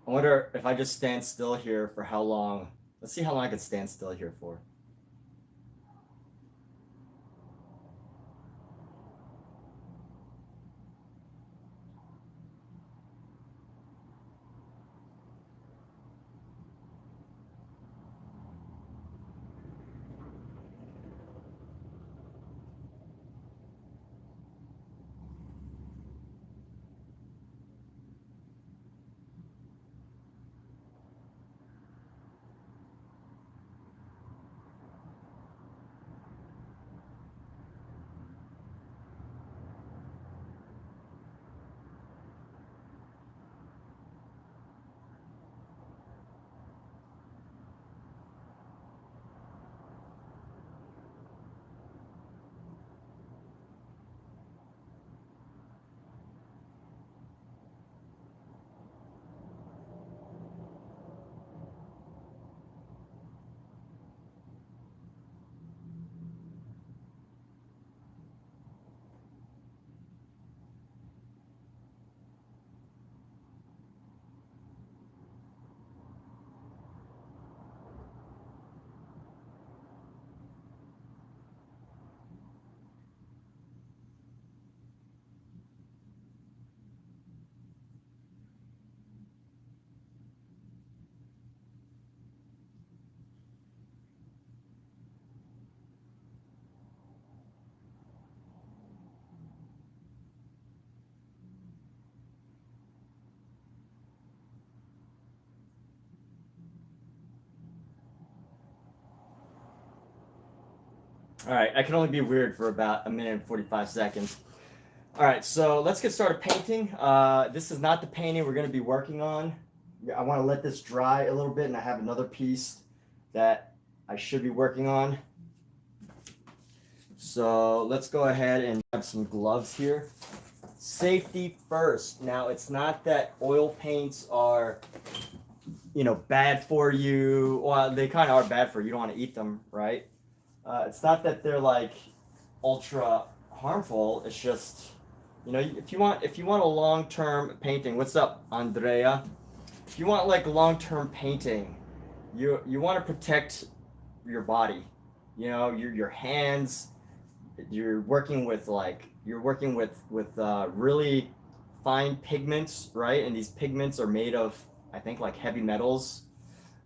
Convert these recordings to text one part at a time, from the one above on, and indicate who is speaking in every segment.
Speaker 1: I wonder if I just stand still here for how long. Let's see how long I could stand still here for. All right, I can only be weird for about 1 minute and 45 seconds. All right, so let's get started painting. This is not the painting we're going to be working on. I want to let this dry a little bit, and I have another piece that I should be working on. So let's go ahead and grab some gloves here. Safety first. Now, it's not that oil paints are, bad for you. Well, they kind of are bad for you. You don't want to eat them, right? It's not that they're like ultra harmful. It's just, if you want a long-term painting. What's up, Andrea? If you want like long-term painting, you want to protect your body. Your hands. You're working with really fine pigments, right? And these pigments are made of, I think, like heavy metals.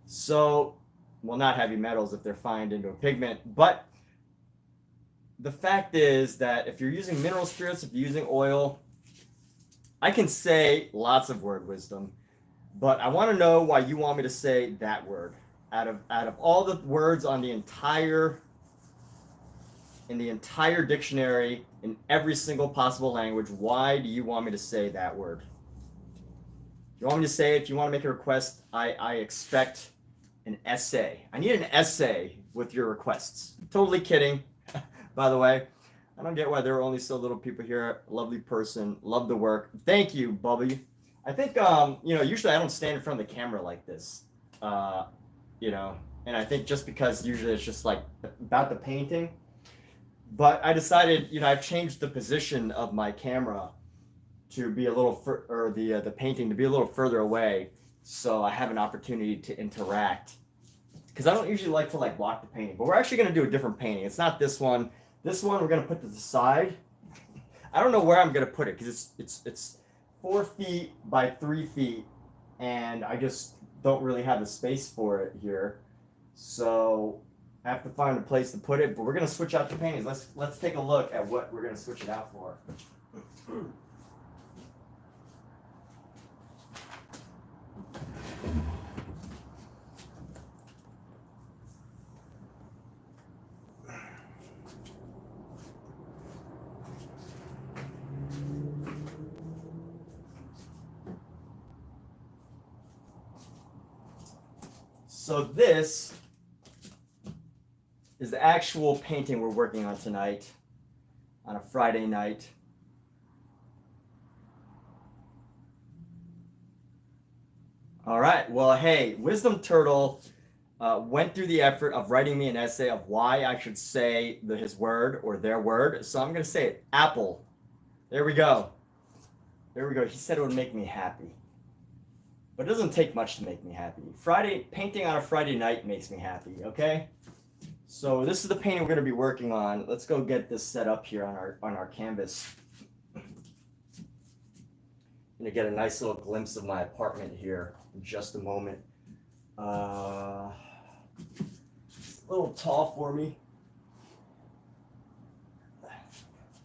Speaker 1: So, well, not heavy metals if they're fined into a pigment, but the fact is that if you're using mineral spirits, if you're using oil, I can say lots of word wisdom, but I want to know why you want me to say that word. Out of all the words on in the entire dictionary, in every single possible language, why do you want me to say that word? You want me to say it? If you want to make a request, I expect an essay. I need an essay with your requests. Totally kidding, by the way. I don't get why there are only so little people here. Lovely person. Love the work. Thank you, Bubby. I think, usually I don't stand in front of the camera like this. And I think just because usually it's just like about the painting. But I decided, I've changed the position of my camera to be a little, or the painting to be a little further away, so I have an opportunity to interact. Because I don't usually like to block the painting, but we're actually going to do a different painting. It's not this one. This one we're going to put to the side. I don't know where I'm going to put it because it's 4 feet by 3 feet, and I just don't really have the space for it here. So I have to find a place to put it, but we're going to switch out the paintings. Let's take a look at what we're going to switch it out for. So this is the actual painting we're working on tonight on a Friday night. All right. Well, hey, Wisdom Turtle went through the effort of writing me an essay of why I should say his word or their word. So I'm going to say it. Apple. There we go. There we go. He said it would make me happy. but it doesn't take much to make me happy. Painting on a Friday night makes me happy, okay? So this is the painting we're going to be working on. Let's go get this set up here on our canvas. I'm going to get a nice little glimpse of my apartment here in just a moment. It's a little tall for me.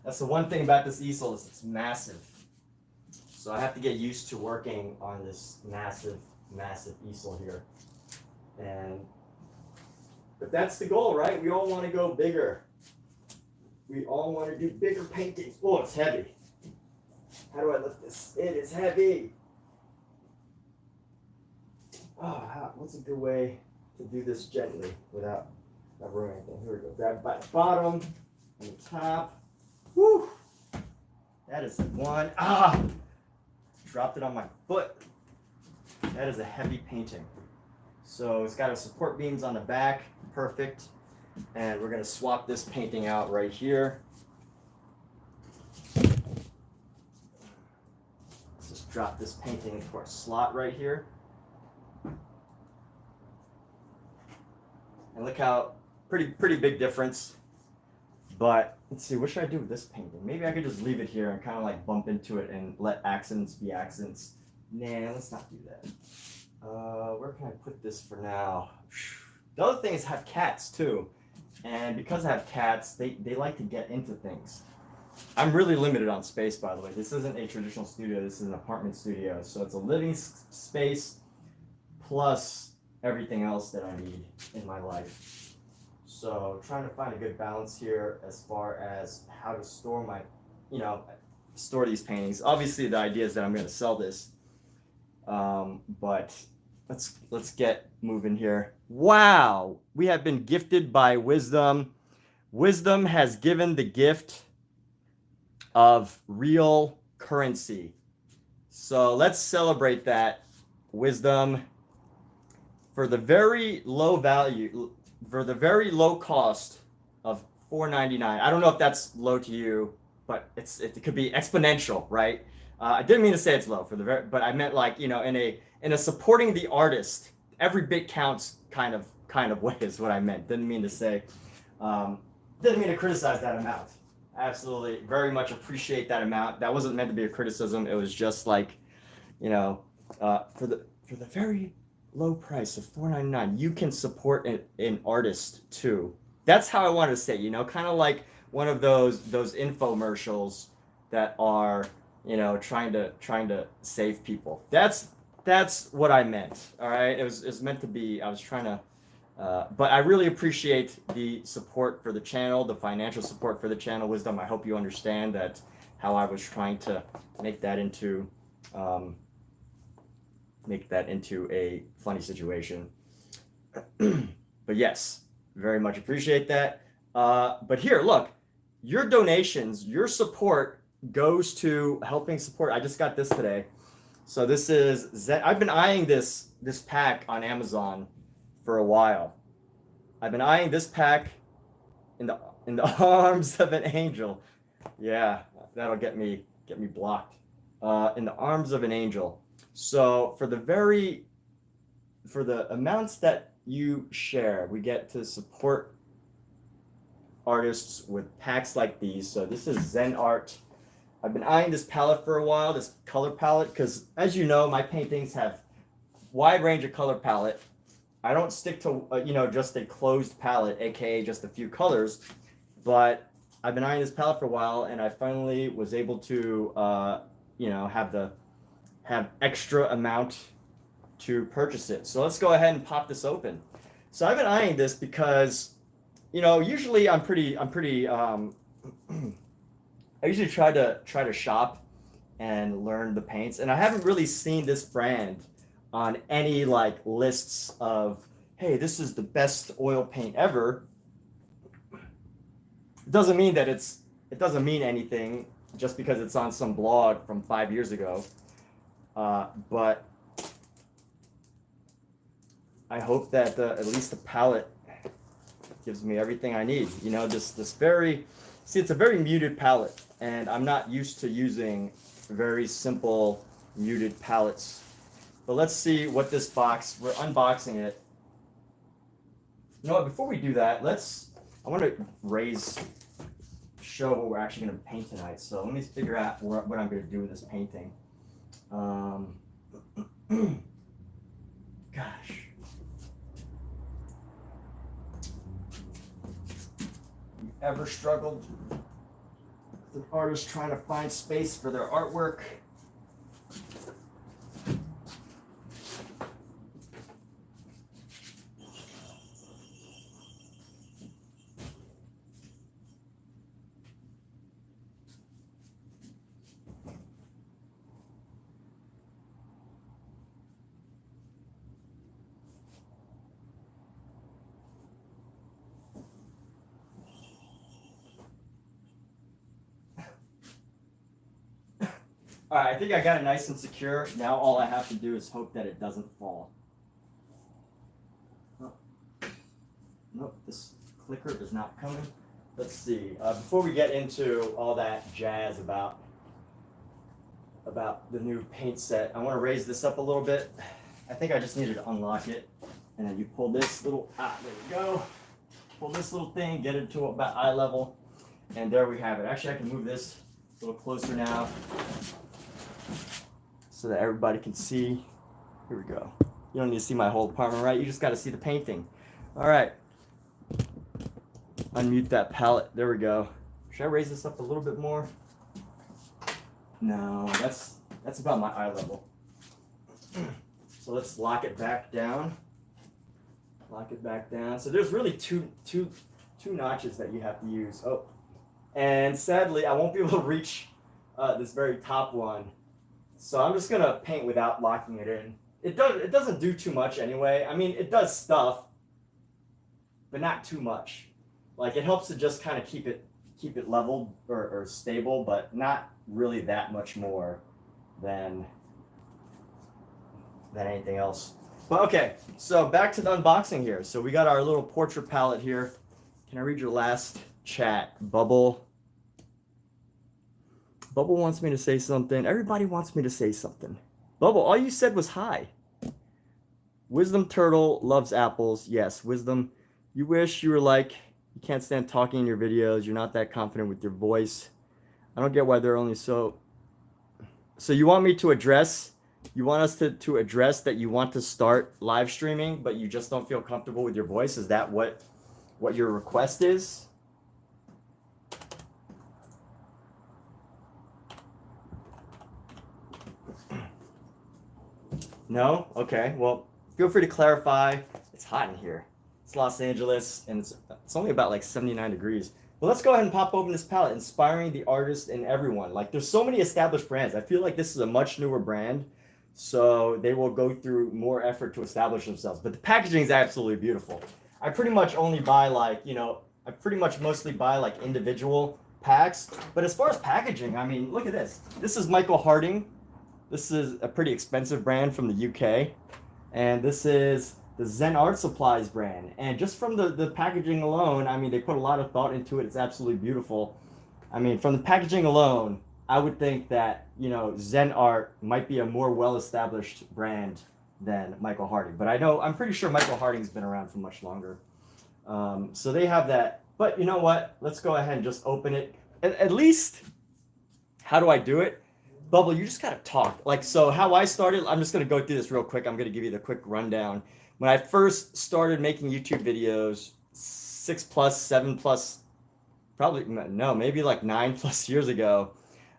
Speaker 1: That's the one thing about this easel is it's massive. So I have to get used to working on this massive, massive easel here. But that's the goal, right? We all want to go bigger. We all want to do bigger paintings. Oh, it's heavy. How do I lift this? It is heavy. Oh, what's a good way to do this gently without ruining anything? Here we go. Grab by the bottom and the top. Woo! That is one. Dropped it on my foot. That is a heavy painting. So it's got a support beams on the back, perfect. And we're gonna swap this painting out right here. Let's just drop this painting into our slot right here. And look how pretty big difference. But let's see, what should I do with this painting? Maybe I could just leave it here and kind of like bump into it and let accents be accents. Nah, let's not do that. Where can I put this for now? The other thing is I have cats too. And because I have cats, they like to get into things. I'm really limited on space, by the way. This isn't a traditional studio. This is an apartment studio. So it's a living space plus everything else that I need in my life. So trying to find a good balance here as far as how to store store these paintings. Obviously the idea is that I'm going to sell this, but let's get moving here. Wow, we have been gifted by Wisdom. Wisdom has given the gift of real currency. So let's celebrate that, Wisdom, for the very low value. For the very low cost of $4.99. I don't know if that's low to you, but it could be exponential, right? I didn't mean to say it's low but I meant like, in a supporting the artist, every bit counts kind of way is what I meant. Didn't mean to say, didn't mean to criticize that amount. Absolutely, very much appreciate that amount. That wasn't meant to be a criticism. It was just like, for the very low price of $4.99, you can support an artist too. That's how I wanted to say, kind of like one of those infomercials that are, trying to save people. That's what I meant. All right, it was meant to be. I was trying to, but I really appreciate the support for the channel, the financial support for the channel, Wisdom. I hope you understand that how I was trying to make that into a funny situation. But yes, very much appreciate that. But here, look, your donations, your support goes to helping support. I just got this today. So this is I've been eyeing this pack on Amazon for a while. I've been eyeing this pack in the arms of an angel. Yeah, that'll get me blocked. In the arms of an angel. So for the amounts that you share, we get to support artists with packs like these. So this is Zen Art. I've been eyeing this palette for a while, this color palette, because as you know, my paintings have wide range of color palette. I don't stick to just a closed palette, aka just a few colors, but I've been eyeing this palette for a while, and I finally was able to have extra amount to purchase it. So let's go ahead and pop this open. So I've been eyeing this because, usually I'm pretty I usually try to shop and learn the paints, and I haven't really seen this brand on any like lists of, hey, this is the best oil paint ever. It doesn't mean that it doesn't mean anything just because it's on some blog from 5 years ago. But I hope that at least the palette gives me everything I need. It's a very muted palette, and I'm not used to using very simple muted palettes. But let's see what this box, we're unboxing it. You know what, before we do that, I want to show what we're actually going to paint tonight. So let me figure out what I'm going to do with this painting. Gosh. You ever struggled with an artist trying to find space for their artwork? All right, I think I got it nice and secure. Now all I have to do is hope that it doesn't fall. Oh. Nope, this clicker is not coming. Let's see. Before we get into all that jazz about the new paint set, I want to raise this up a little bit. I think I just needed to unlock it. And then you pull this little, there we go. Pull this little thing, get it to about eye level. And there we have it. Actually, I can move this a little closer now, so that everybody can see. Here we go. You don't need to see my whole apartment, right? You just got to see the painting. All right. Unmute that palette. There we go. Should I raise this up a little bit more? No, that's about my eye level. So let's lock it back down. Lock it back down. So there's really two notches that you have to use. Oh, and sadly, I won't be able to reach this very top one. So I'm just gonna paint without locking it in. It doesn't do too much anyway. I mean, it does stuff, but not too much. Like, it helps to just kind of keep it leveled or stable, but not really that much more than anything else. But okay, so back to the unboxing here. So we got our little portrait palette here. Can I read your last chat? Bubble wants me to say something. Everybody wants me to say something. Bubble, all you said was hi. Wisdom Turtle loves apples. Yes, Wisdom. You wish you were like, you can't stand talking in your videos. You're not that confident with your voice. I don't get why they're only so you want me to address, you want us to address that you want to start live streaming, but you just don't feel comfortable with your voice? Is that what your request is? No? Okay, well, feel free to clarify. It's hot in here. It's Los Angeles, and it's only about like 79 degrees. Well, let's go ahead and pop open this palette, inspiring the artist and everyone. Like, there's so many established brands. I feel like this is a much newer brand, so they will go through more effort to establish themselves. But the packaging is absolutely beautiful. I pretty much only buy I pretty much mostly buy like individual packs. But as far as packaging, I mean, look at this. This is Michael Harding. This is a pretty expensive brand from the UK. And this is the Zen Art Supplies brand. And just from the packaging alone, I mean, they put a lot of thought into it. It's absolutely beautiful. I mean, from the packaging alone, I would think that, Zen Art might be a more well-established brand than Michael Harding. But I'm pretty sure Michael Harding's been around for much longer. So they have that. But you know what? Let's go ahead and just open it. At least, how do I do it? Bubble, you just gotta talk. Like, so how I started, I'm just gonna go through this real quick. I'm gonna give you the quick rundown. When I first started making YouTube videos, 7+, maybe like 9+ years ago,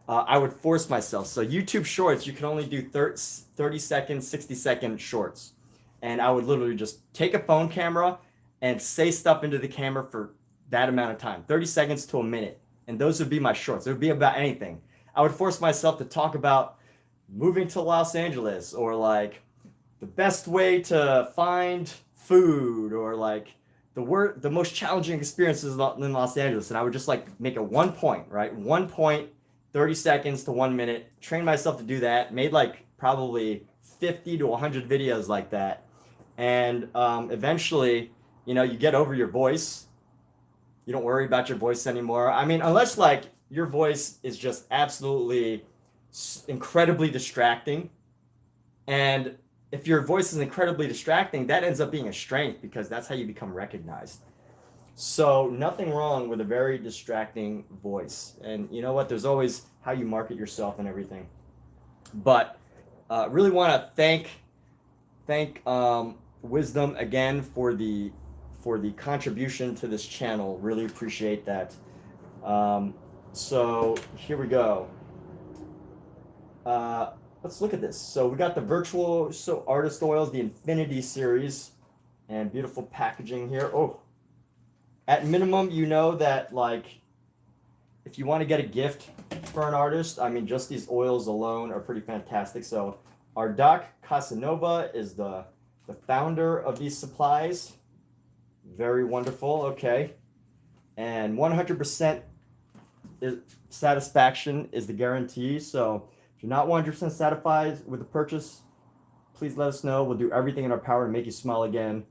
Speaker 1: I would force myself. So YouTube Shorts, you can only do 30-second, 60-second shorts. And I would literally just take a phone camera and say stuff into the camera for that amount of time, 30 seconds to a minute. And those would be my shorts. It would be about anything. I would force myself to talk about moving to Los Angeles, or like the best way to find food, or like the most challenging experiences in Los Angeles. And I would just like make it 1 point, right? 1 point, 30 seconds to 1 minute, train myself to do that, made like probably 50 to 100 videos like that. And eventually, you get over your voice. You don't worry about your voice anymore. I mean, unless like your voice is just absolutely incredibly distracting. And if your voice is incredibly distracting, that ends up being a strength because that's how you become recognized. So nothing wrong with a very distracting voice. And you know what? There's always how you market yourself and everything. But really want to thank Wisdom again for the contribution to this channel. Really appreciate that. So here we go. Let's look at this. So we got the virtual artist oils, the Infinity series, and beautiful packaging here. Oh, at minimum, you know that like if you want to get a gift for an artist, I mean, just these oils alone are pretty fantastic. So our Doc Casanova is the founder of these supplies. Very wonderful. Okay. And 100% satisfaction is the guarantee. So if you're not 100% satisfied with the purchase, please let us know. We'll do everything in our power to make you smile again.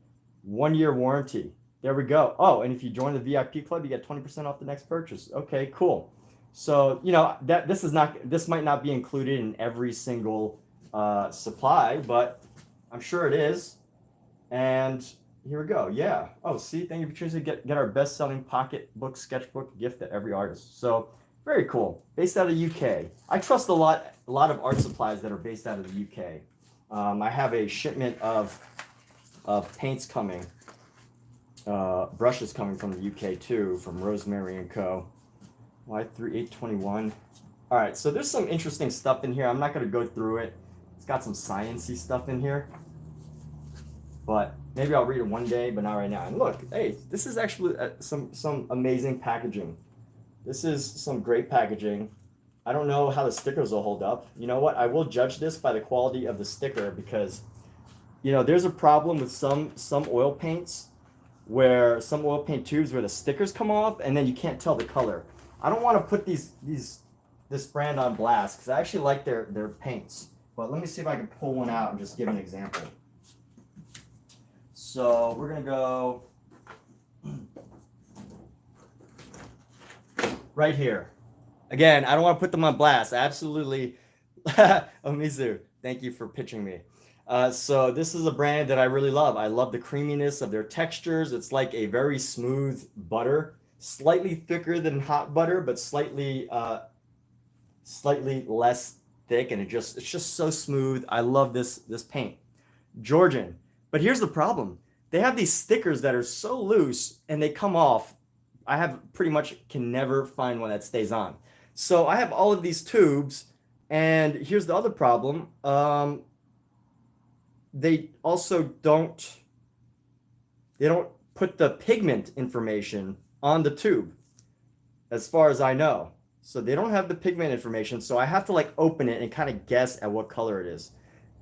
Speaker 1: 1-year warranty. There we go. Oh, and if you join the VIP club, you get 20% off the next purchase. Okay, cool. So, you know, that this might not be included in every single supply, but I'm sure it is. And here we go. Yeah. Oh, see, thank you for choosing to get our best-selling pocketbook sketchbook gift to every artist. So very cool. Based out of the UK. I trust a lot of art supplies that are based out of the UK. I have a shipment of paints coming, brushes coming from the UK too, from Rosemary Co. Y3821. All right, so there's some interesting stuff in here. I'm not going to go through it. It's got some sciencey stuff in here, but maybe I'll read it one day, but not right now. And look, hey, this is actually some amazing packaging. This is some great packaging. I don't know how the stickers will hold up. You know what? I will judge this by the quality of the sticker because, you know, there's a problem with some oil paints where some oil paint tubes where the stickers come off and then you can't tell the color. I don't want to put this brand on blast because I actually like their paints. But let me see if I can pull one out and just give an example. So we're going to go right here. Again, I don't want to put them on blast. Absolutely. Omizu, thank you for pitching me. So this is a brand that I really love. I love the creaminess of their textures. It's like a very smooth butter, slightly thicker than hot butter, but slightly less thick, and it's just so smooth. I love this paint. Georgian. But here's the problem. They have these stickers that are so loose and they come off. I have pretty much can never find one that stays on. So I have all of these tubes, and here's the other problem. They also don't put the pigment information on the tube, as far as I know. So they don't have the pigment information. So I have to like open it and kind of guess at what color it is.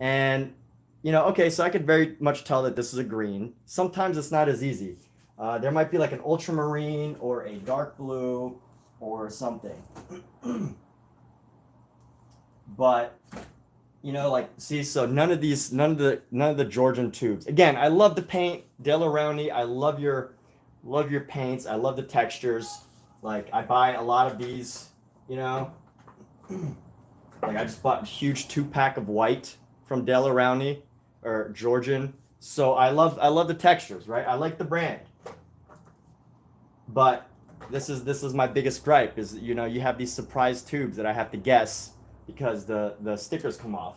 Speaker 1: And you know, okay, so I could very much tell that this is a green. Sometimes it's not as easy. There might be like an ultramarine or a dark blue or something. But you know, like, see, so none of the Georgian tubes. Again, I love the paint, Della Rowney. I love your paints. I love the textures. Like, I buy a lot of these, you know. Like, I just bought a huge 2-pack of white from Della Rowney or Georgian. So I love the textures, right? I like the brand. But this is my biggest gripe is, you know, you have these surprise tubes that I have to guess because the stickers come off.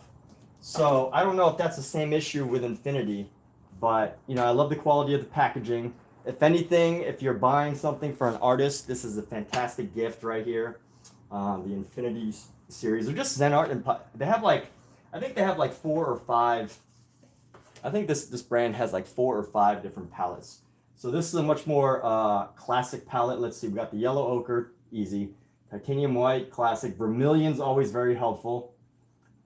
Speaker 1: So I don't know if that's the same issue with Infinity, but you know, I love the quality of the packaging. If anything, if you're buying something for an artist, this is a fantastic gift right here. The Infinity series, or just Zen Art, and they have like, I think they have like 4 or 5. I think this brand has like 4 or 5 different palettes. So this is a much more classic palette. Let's see, we got the yellow ochre, easy. Titanium white, classic. Vermilion's always very helpful.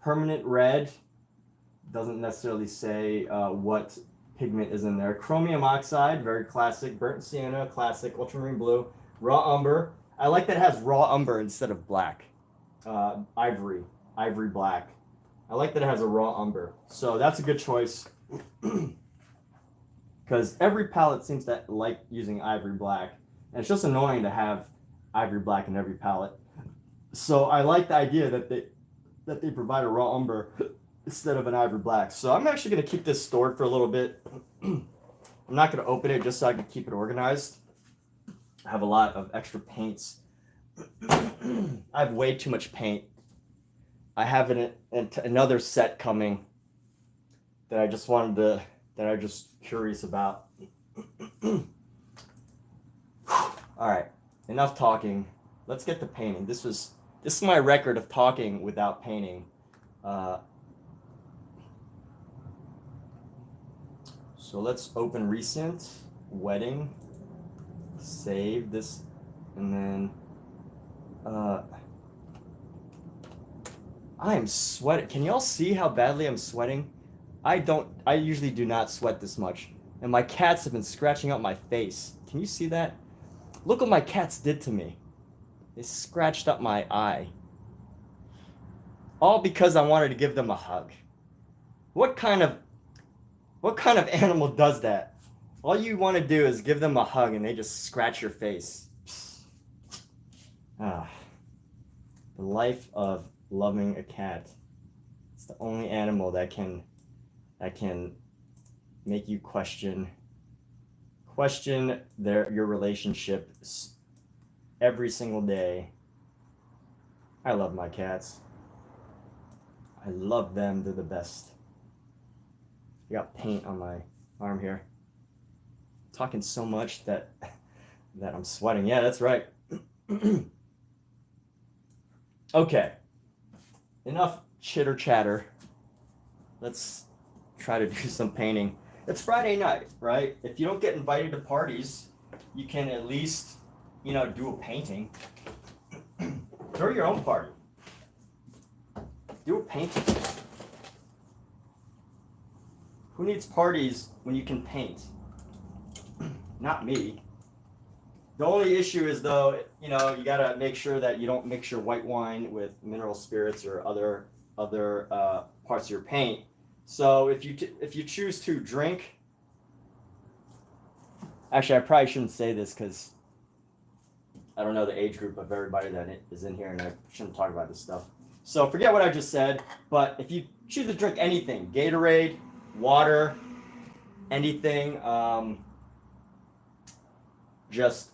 Speaker 1: Permanent red, doesn't necessarily say what pigment is in there. Chromium oxide, very classic. Burnt sienna, classic. Ultramarine blue. Raw umber. I like that it has raw umber instead of black. Ivory black. I like that it has a raw umber. So that's a good choice. Because every palette seems to like using ivory black. And it's just annoying to have ivory black in every palette. So I like the idea that they provide a raw umber. instead of an ivory black. So I'm actually going to keep this stored for a little bit. I'm not going to open it just so I can keep it organized. I have a lot of extra paints. I have way too much paint. I have another set coming that I just wanted to, that I'm just curious about. All right, enough talking. Let's get to painting. This is my record of talking without painting. So let's open recent, wedding, save this, and then I am sweating. Can y'all see how badly I'm sweating? I usually do not sweat this much. And my cats have been scratching up my face. Can you see that? Look what my cats did to me. They scratched up my eye. All because I wanted to give them a hug. What kind of animal does that? All you want to do is give them a hug and they just scratch your face. The life of loving a cat. It's the only animal that can make you question your relationship every single day. I love my cats. I love them. They're the best. I got paint on my arm here. I'm talking so much that I'm sweating. Yeah, that's right. Okay. Enough chitter chatter. Let's try to do some painting. It's Friday night, right? If you don't get invited to parties, you can at least, do a painting. Throw your own party. Do a painting. Who needs parties when you can paint? Not me. The only issue is, though, you gotta make sure that you don't mix your white wine with mineral spirits or other parts of your paint. So if you choose to drink, actually, I probably shouldn't say this because I don't know the age group of everybody that is in here, and I shouldn't talk about this stuff. So forget what I just said. But if you choose to drink anything, Gatorade, water, anything, just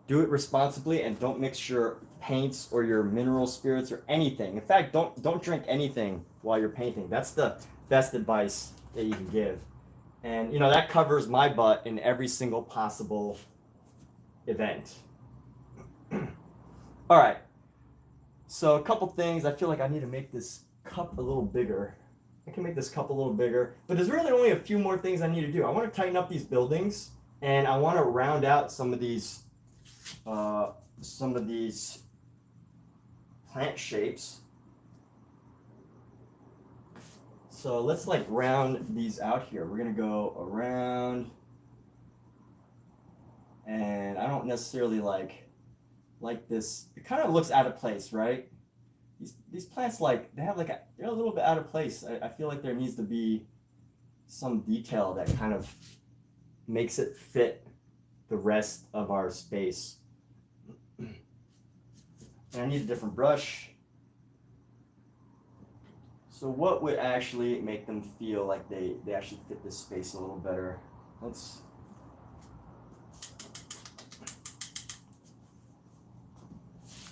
Speaker 1: do it responsibly and don't mix your paints or your mineral spirits or anything. In fact, don't drink anything while you're painting. That's the best advice that you can give. And that covers my butt in every single possible event. All right. So a couple things. I feel like I need to make this cup a little bigger. I can make this cup a little bigger, but there's really only a few more things I need to do. I want to tighten up these buildings, and I want to round out some of these plant shapes. So let's round these out here. We're gonna go around, and I don't necessarily like this. It kind of looks out of place, right? These plants, they're a little bit out of place. I feel like there needs to be some detail that kind of makes it fit the rest of our space. And I need a different brush. So what would actually make them feel like they actually fit this space a little better? Let's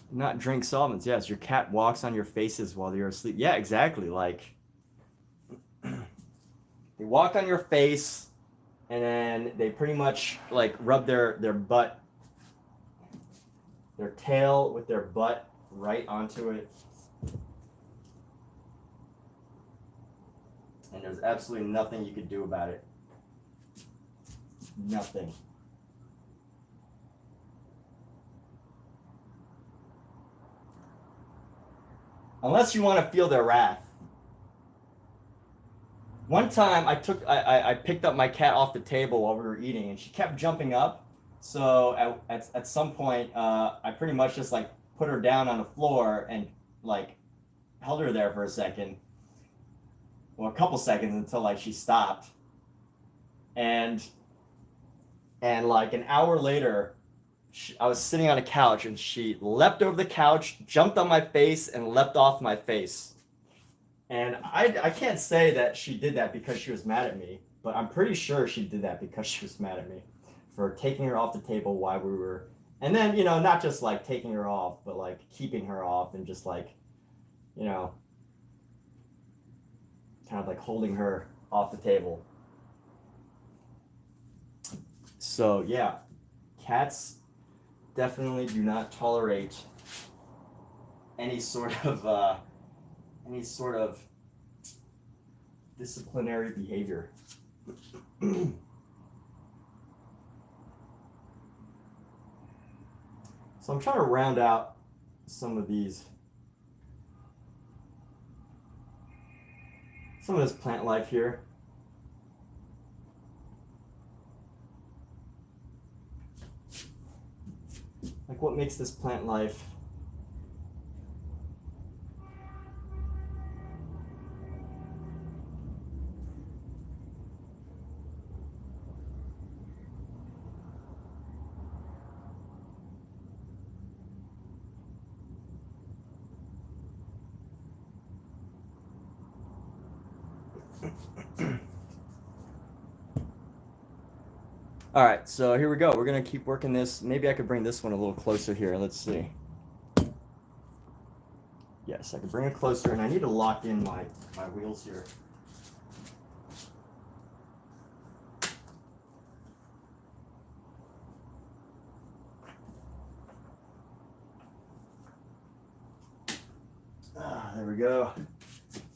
Speaker 1: not drink solvents. Yes, your cat walks on your faces while you're asleep. Yeah, exactly. They walk on your face, and then they pretty much rub their butt, their tail with their butt right onto it. And there's absolutely nothing you could do about it. Nothing. Unless you want to feel their wrath. One time I picked up my cat off the table while we were eating, and she kept jumping up. So at some point, I pretty much just put her down on the floor and held her there for a second. Well, a couple seconds until she stopped. And an hour later, I was sitting on a couch, and she leapt over the couch, jumped on my face, and leapt off my face. And I can't say that she did that because she was mad at me, but I'm pretty sure she did that because she was mad at me for taking her off the table while we were, and then, you know, not just like taking her off, but like keeping her off and just like, you know, kind of like holding her off the table. So yeah, cats definitely do not tolerate any sort of disciplinary behavior. So I'm trying to round out some of this plant life here. Like what makes this plant life All right, so here we go. We're gonna keep working this. Maybe I could bring this one a little closer here. Let's see. Yes, I could bring it closer, and I need to lock in my wheels here. There we go.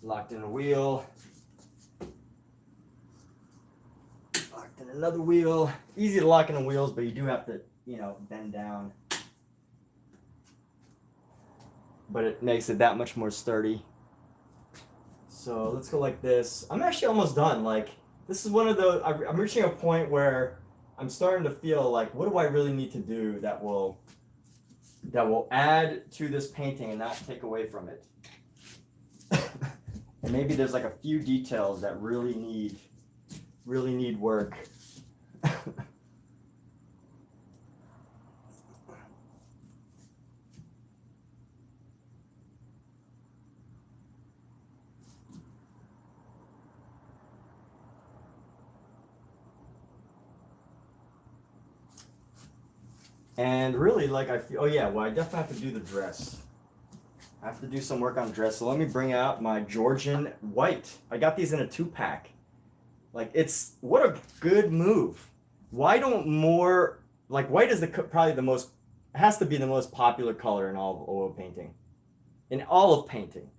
Speaker 1: Locked in a wheel. Locked in another wheel. Easy to lock in the wheels, but you do have to, you know, bend down. But it makes it that much more sturdy. So let's go like this. I'm actually almost done. Like, this is one of those, I'm reaching a point where I'm starting to feel like, what do I really need to do that will add to this painting and not take away from it? And maybe there's like a few details that really need work. And really, like, I feel, oh yeah, well, I definitely have to do the dress. I have to do some work on the dress. So let me bring out my Georgian white. I got these in a 2-pack. Like, it's, what a good move. Why don't more, like, white is probably the most, has to be the most popular color in all of oil painting. In all of painting.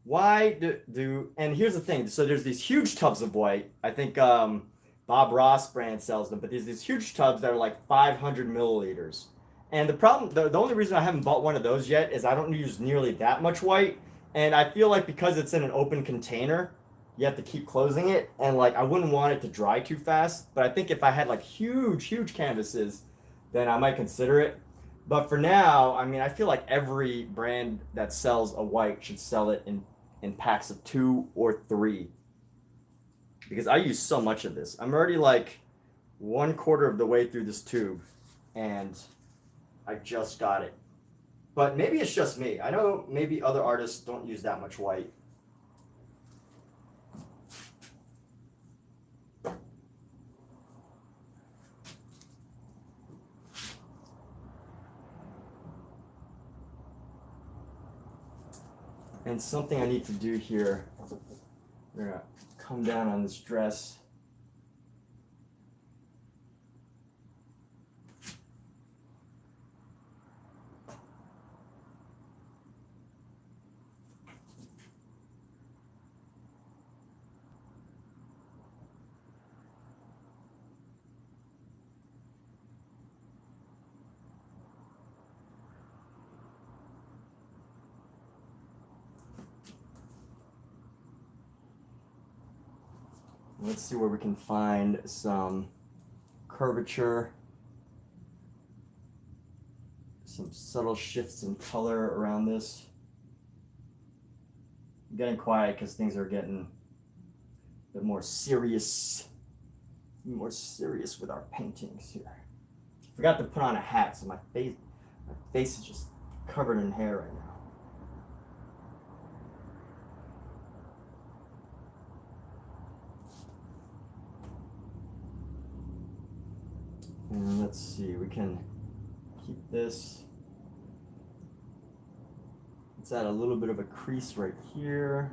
Speaker 1: Why do, and here's the thing. So there's these huge tubs of white. I think Bob Ross brand sells them, but there's these huge tubs that are like 500 milliliters. And the problem, the only reason I haven't bought one of those yet is I don't use nearly that much white. And I feel like because it's in an open container, you have to keep closing it. And like, I wouldn't want it to dry too fast. But I think if I had like huge canvases, then I might consider it. But for now, I mean, I feel like every brand that sells a white should sell it in packs of 2 or 3. Because I use so much of this. I'm already like 1/4 of the way through this tube. And I just got it. But maybe it's just me. I know maybe other artists don't use that much white. And something I need to do here, we're gonna come down on this dress. Let's see where we can find some curvature, some subtle shifts in color around this. I'm getting quiet because things are getting a bit more serious with our paintings here. Forgot to put on a hat, so my face is just covered in hair right now. And let's see, we can keep this. Let's add a little bit of a crease right here.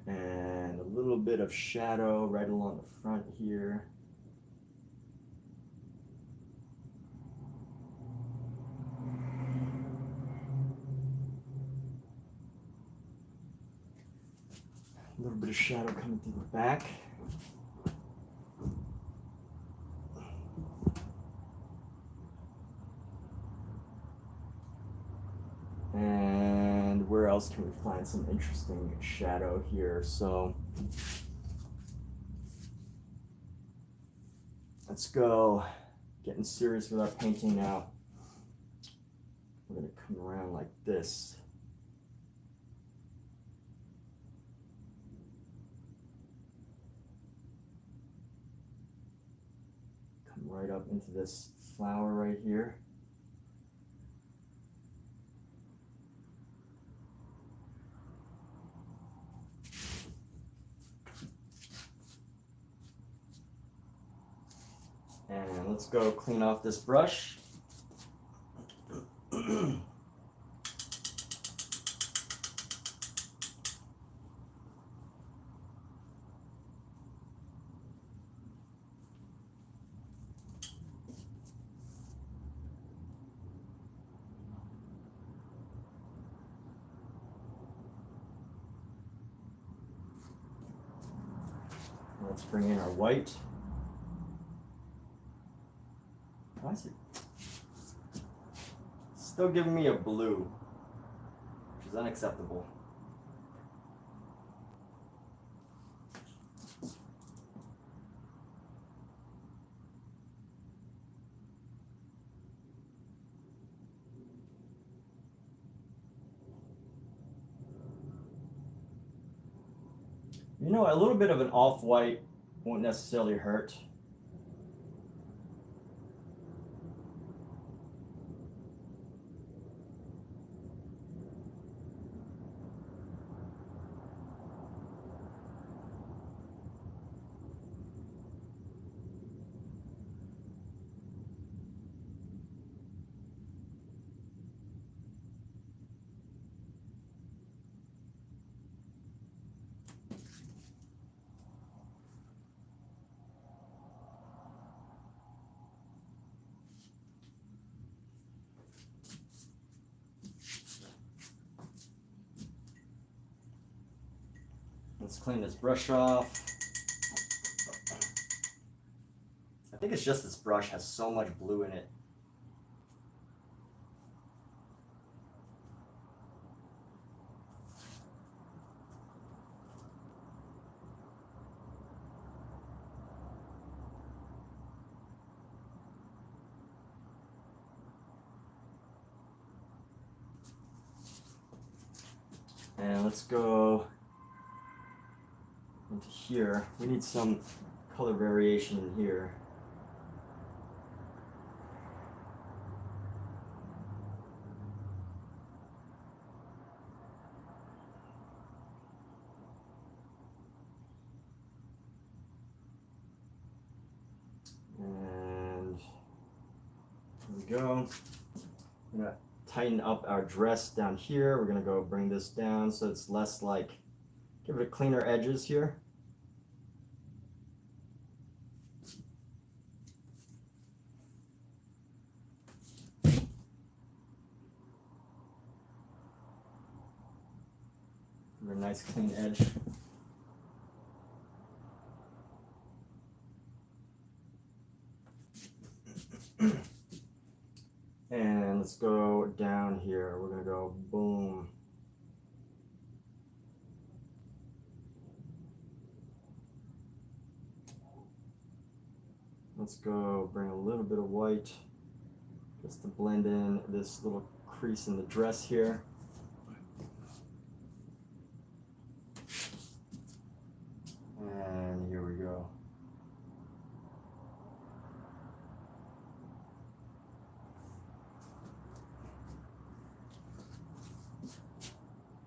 Speaker 1: And a little bit of shadow right along the front here. A little bit of shadow coming through the back. And where else can we find some interesting shadow here? So let's go getting serious with our painting now. We're going to come around like this. Come right up into this flower right here. And let's go clean off this brush. Let's bring in our white. Why is it still giving me a blue, which is unacceptable. You know, a little bit of an off-white won't necessarily hurt. Let's clean this brush off. I think it's just this brush has so much blue in it. And let's go into here. We need some color variation in here. And here we go. I'm gonna tighten up our dress down here. We're gonna go bring this down so it's less like, give it a cleaner edges here. A nice clean edge. And let's go down here. We're gonna go boom. Let's go bring a little bit of white just to blend in this little crease in the dress here. And here we go.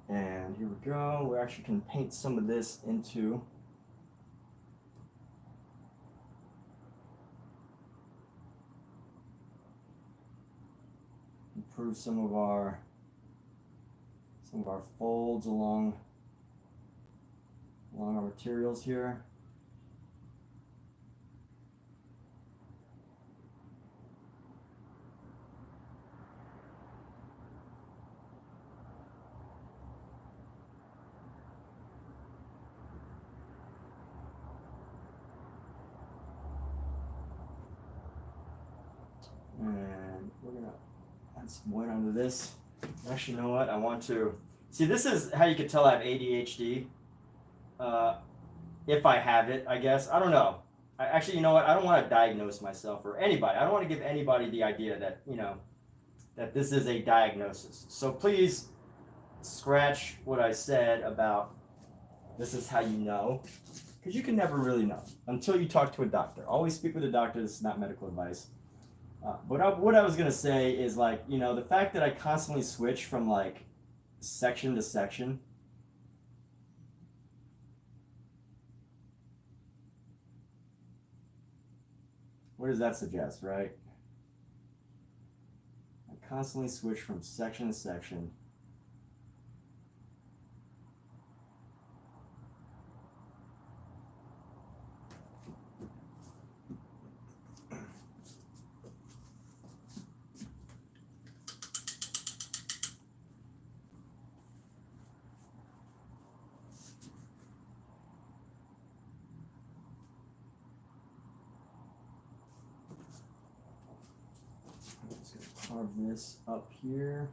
Speaker 1: And here we go. We actually can paint some of this into improve some of our folds along our materials here. And we're gonna add some white onto this. Actually, you know what? I want to see. This is how you can tell I have ADHD. If I have it, I guess. I don't know. Actually, you know what? I don't want to diagnose myself or anybody. I don't want to give anybody the idea that, you know, that this is a diagnosis. So please scratch what I said about this is how you know, because you can never really know until you talk to a doctor. Always speak with a doctor. This is not medical advice. But what I was going to say is, like, you know, the fact that I constantly switch from like section to section. What does that suggest, right? I constantly switch from section to section. Carve this up here.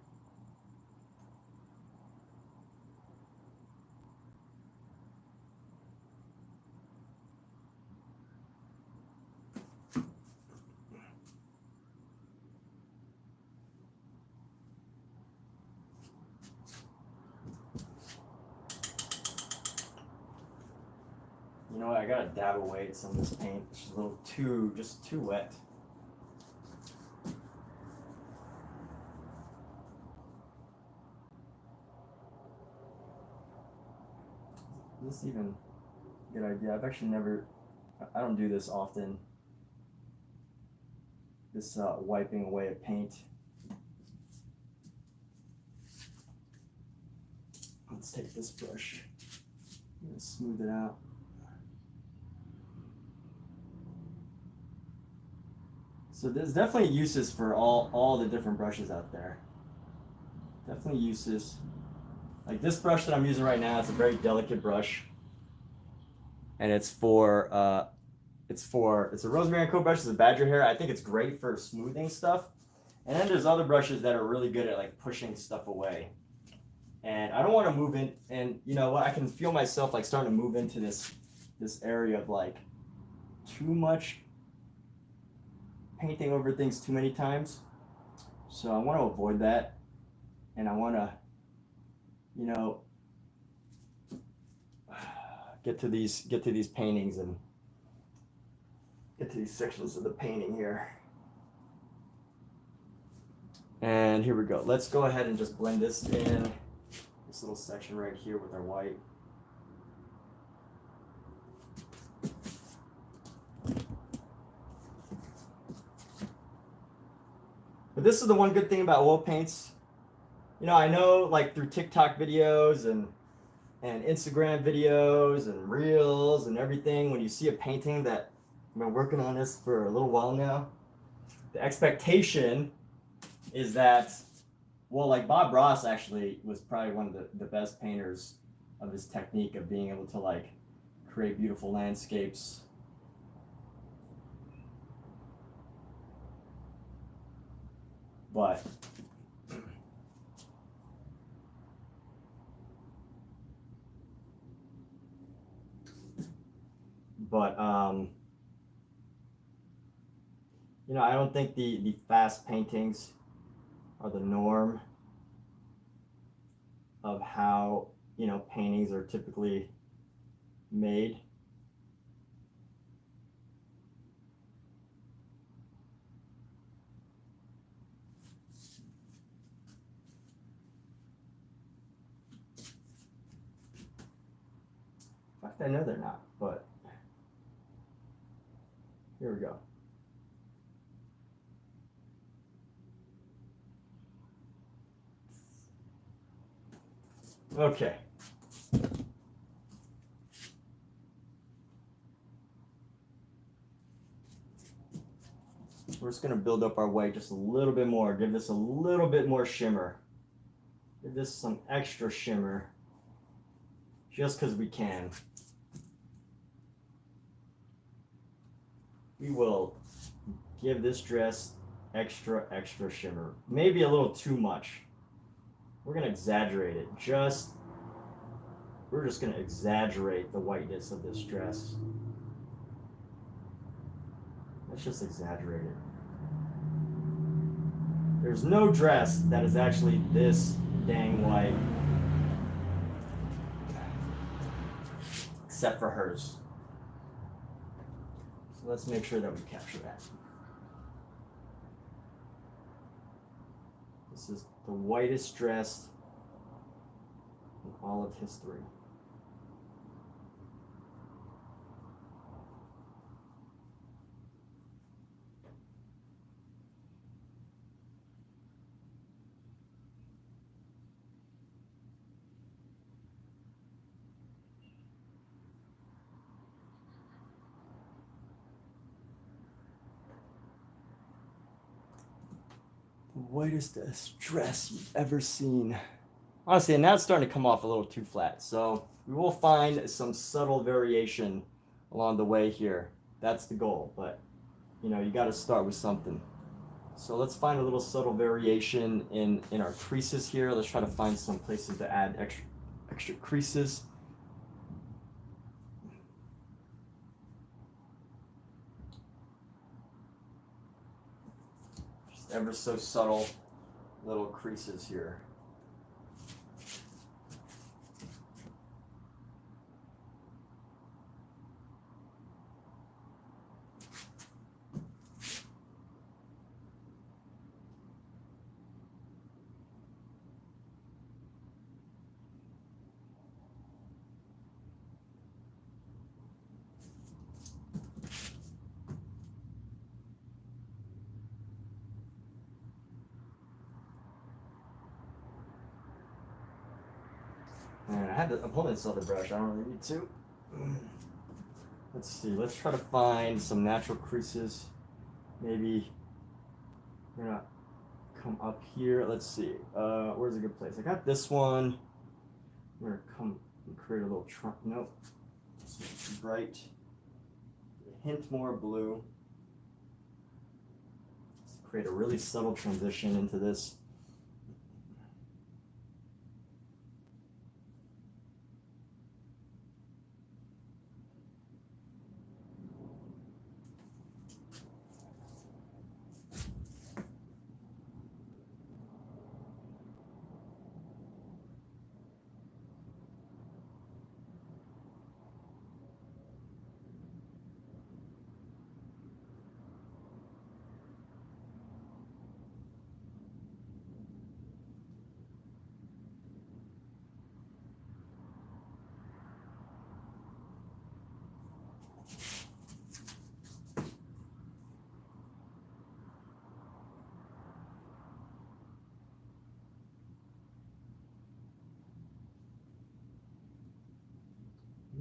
Speaker 1: You know what? I gotta dab away some of this paint. It's a little just too wet. Is this even a good idea? I've actually I don't do this often. This wiping away of paint. Let's take this brush. I'm gonna smooth it out. So there's definitely uses for all the different brushes out there. Definitely uses. Like this brush that I'm using right now, it's a very delicate brush, and it's a Rosemary Co brush. It's a badger hair. I think it's great for smoothing stuff. And then there's other brushes that are really good at like pushing stuff away. And I don't want to move in. And you know what? I can feel myself like starting to move into this area of like too much painting over things too many times. So I want to avoid that, and I want to, you know, get to these paintings and get to these sections of the painting here. And here we go. Let's go ahead and just blend this in, this little section right here with our white. But this is the one good thing about oil paints. You know, I know like through TikTok videos and Instagram videos and reels and everything, when you see a painting that I've been working on this for a little while now, the expectation is that, well, like Bob Ross actually was probably one of the best painters of his technique of being able to like create beautiful landscapes. But you know, I don't think the fast paintings are the norm of how, you know, paintings are typically made. In fact, I know they're not, but here we go. Okay. We're just going to build up our white just a little bit more. Give this a little bit more shimmer. Give this some extra shimmer. Just because we can. We will give this dress extra shimmer. Maybe a little too much. We're going to exaggerate it. We're just going to exaggerate the whiteness of this dress. Let's just exaggerate it. There's no dress that is actually this dang white. Except for hers. So let's make sure that we capture that. This is the whitest dress in all of history. Whitest dress you've ever seen. Honestly, and now it's starting to come off a little too flat. So we will find some subtle variation along the way here. That's the goal, but you know, you got to start with something. So let's find a little subtle variation in our creases here. Let's try to find some places to add extra creases. Ever so subtle little creases here. And I'm holding this other brush, I don't really need to. Let's see, let's try to find some natural creases. Maybe we're gonna come up here. Let's see, where's a good place? I got this one. I'm gonna come and create a little trunk. Nope, it's too bright. A hint more blue. Let's create a really subtle transition into this.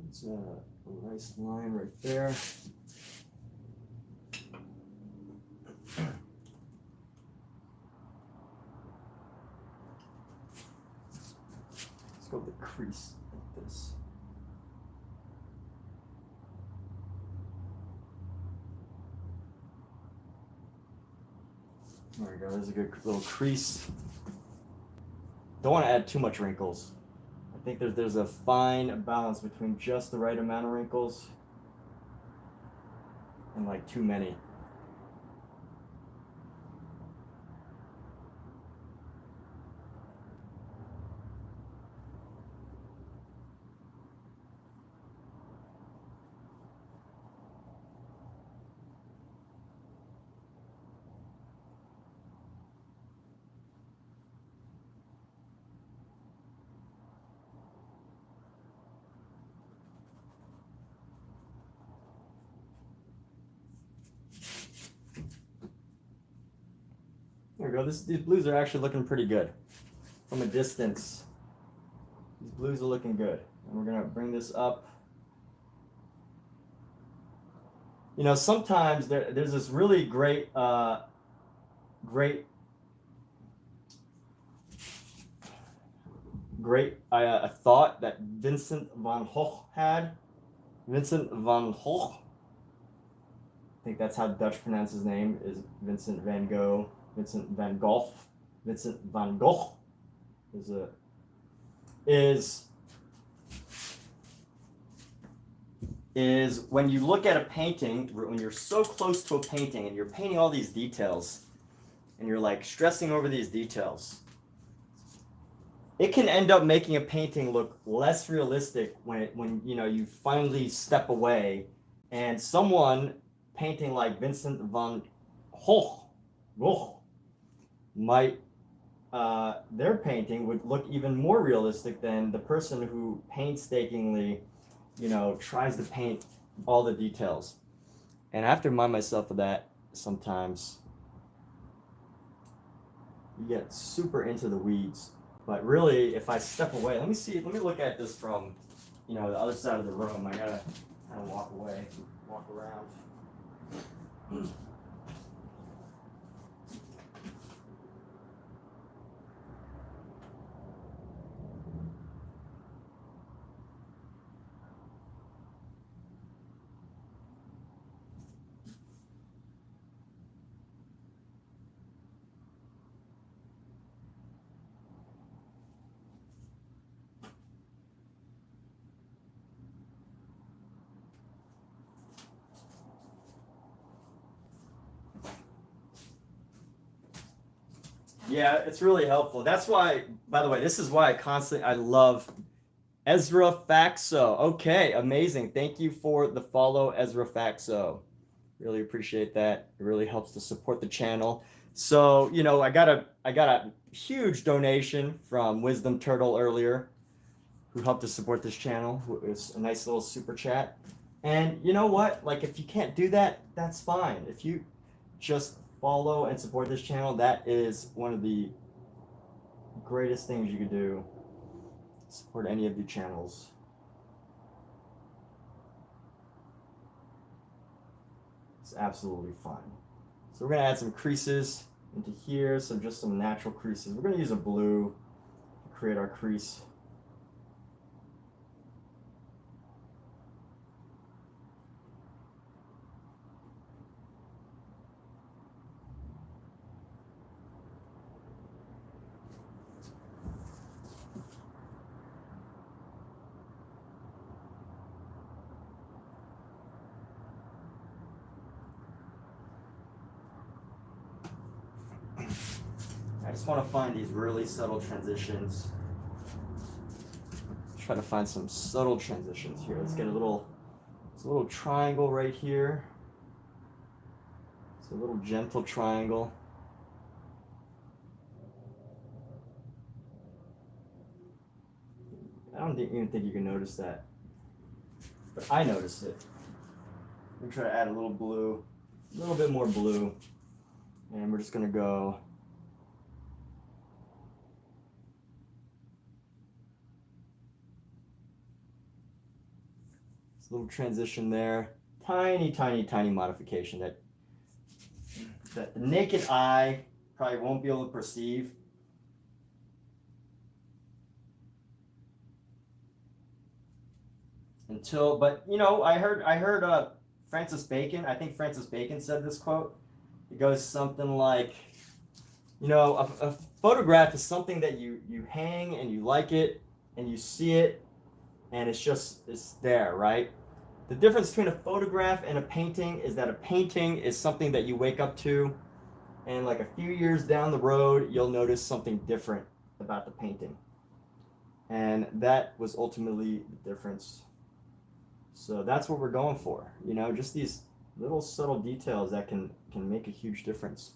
Speaker 1: It's a nice line right there. Let's go with the crease like this. There we go, there's a good little crease. Don't want to add too much wrinkles. I think there's a fine balance between just the right amount of wrinkles and like too many. There we go. These blues are actually looking pretty good from a distance. These blues are looking good. And we're gonna bring this up. You know, sometimes there's this really great, great a thought that Vincent van Gogh had. Vincent van Gogh. I think that's how Dutch pronounce his name, is Vincent van Gogh, Vincent van Gogh. Vincent van Gogh is when you look at a painting, when you're so close to a painting and you're painting all these details and you're like stressing over these details, it can end up making a painting look less realistic when you know you finally step away, and someone painting like Vincent van Gogh might their painting would look even more realistic than the person who painstakingly, you know, tries to paint all the details. And I have to remind myself of that sometimes. You get super into the weeds. But really, if I step away, let me look at this from, you know, the other side of the room. I gotta kind of walk away, walk around. Yeah, it's really helpful. That's why, by the way, this is why I love Ezra Faxo. Okay, amazing. Thank you for the follow, Ezra Faxo. Really appreciate that. It really helps to support the channel. So, you know, I got a huge donation from Wisdom Turtle earlier, who helped to support this channel. It's a nice little super chat. And you know what? Like, if you can't do that, that's fine. If you just follow and support this channel, that is one of the greatest things you could do. Support any of the channels. It's absolutely fun. So we're gonna add some creases into here, so just some natural creases. We're gonna use a blue to create our crease. I just want to find these really subtle transitions. Try to find some subtle transitions here. Let's get a little triangle right here. It's a little gentle triangle. I don't even think you can notice that, but I noticed it. I'm gonna try to add a little blue, a little bit more blue, and we're just gonna go little transition there, tiny modification that the naked eye probably won't be able to perceive. But you know, I heard Francis Bacon. I think Francis Bacon said this quote. It goes something like, you know, a photograph is something that you hang and you like it and you see it, and it's there, right? The difference between a photograph and a painting is that a painting is something that you wake up to, and like a few years down the road, you'll notice something different about the painting. And that was ultimately the difference. So that's what we're going for, you know, just these little subtle details that can make a huge difference.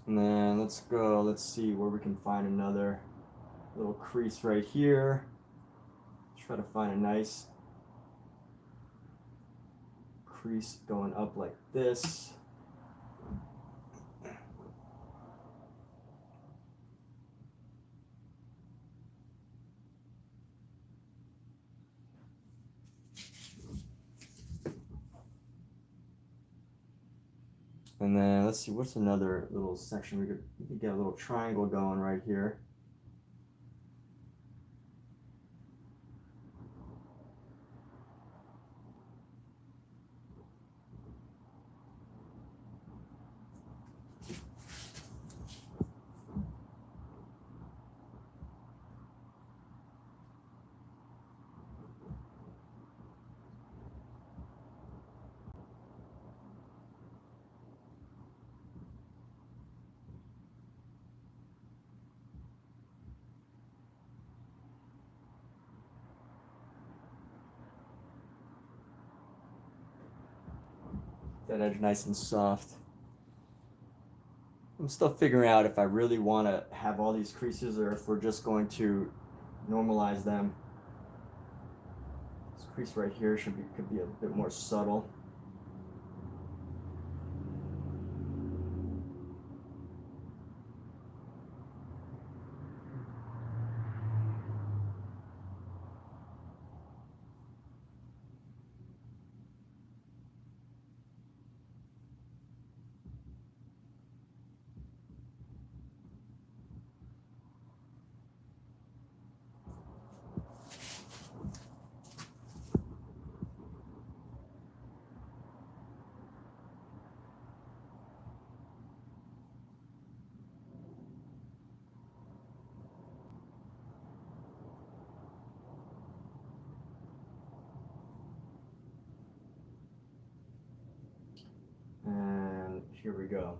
Speaker 1: And then let's go, let's see where we can find another little crease right here. Try to find a nice crease going up like this. And then let's see, what's another little section? We could get a little triangle going right here. That edge nice and soft. I'm still figuring out if I really want to have all these creases or if we're just going to normalize them. This crease right here could be a bit more subtle. And here we go.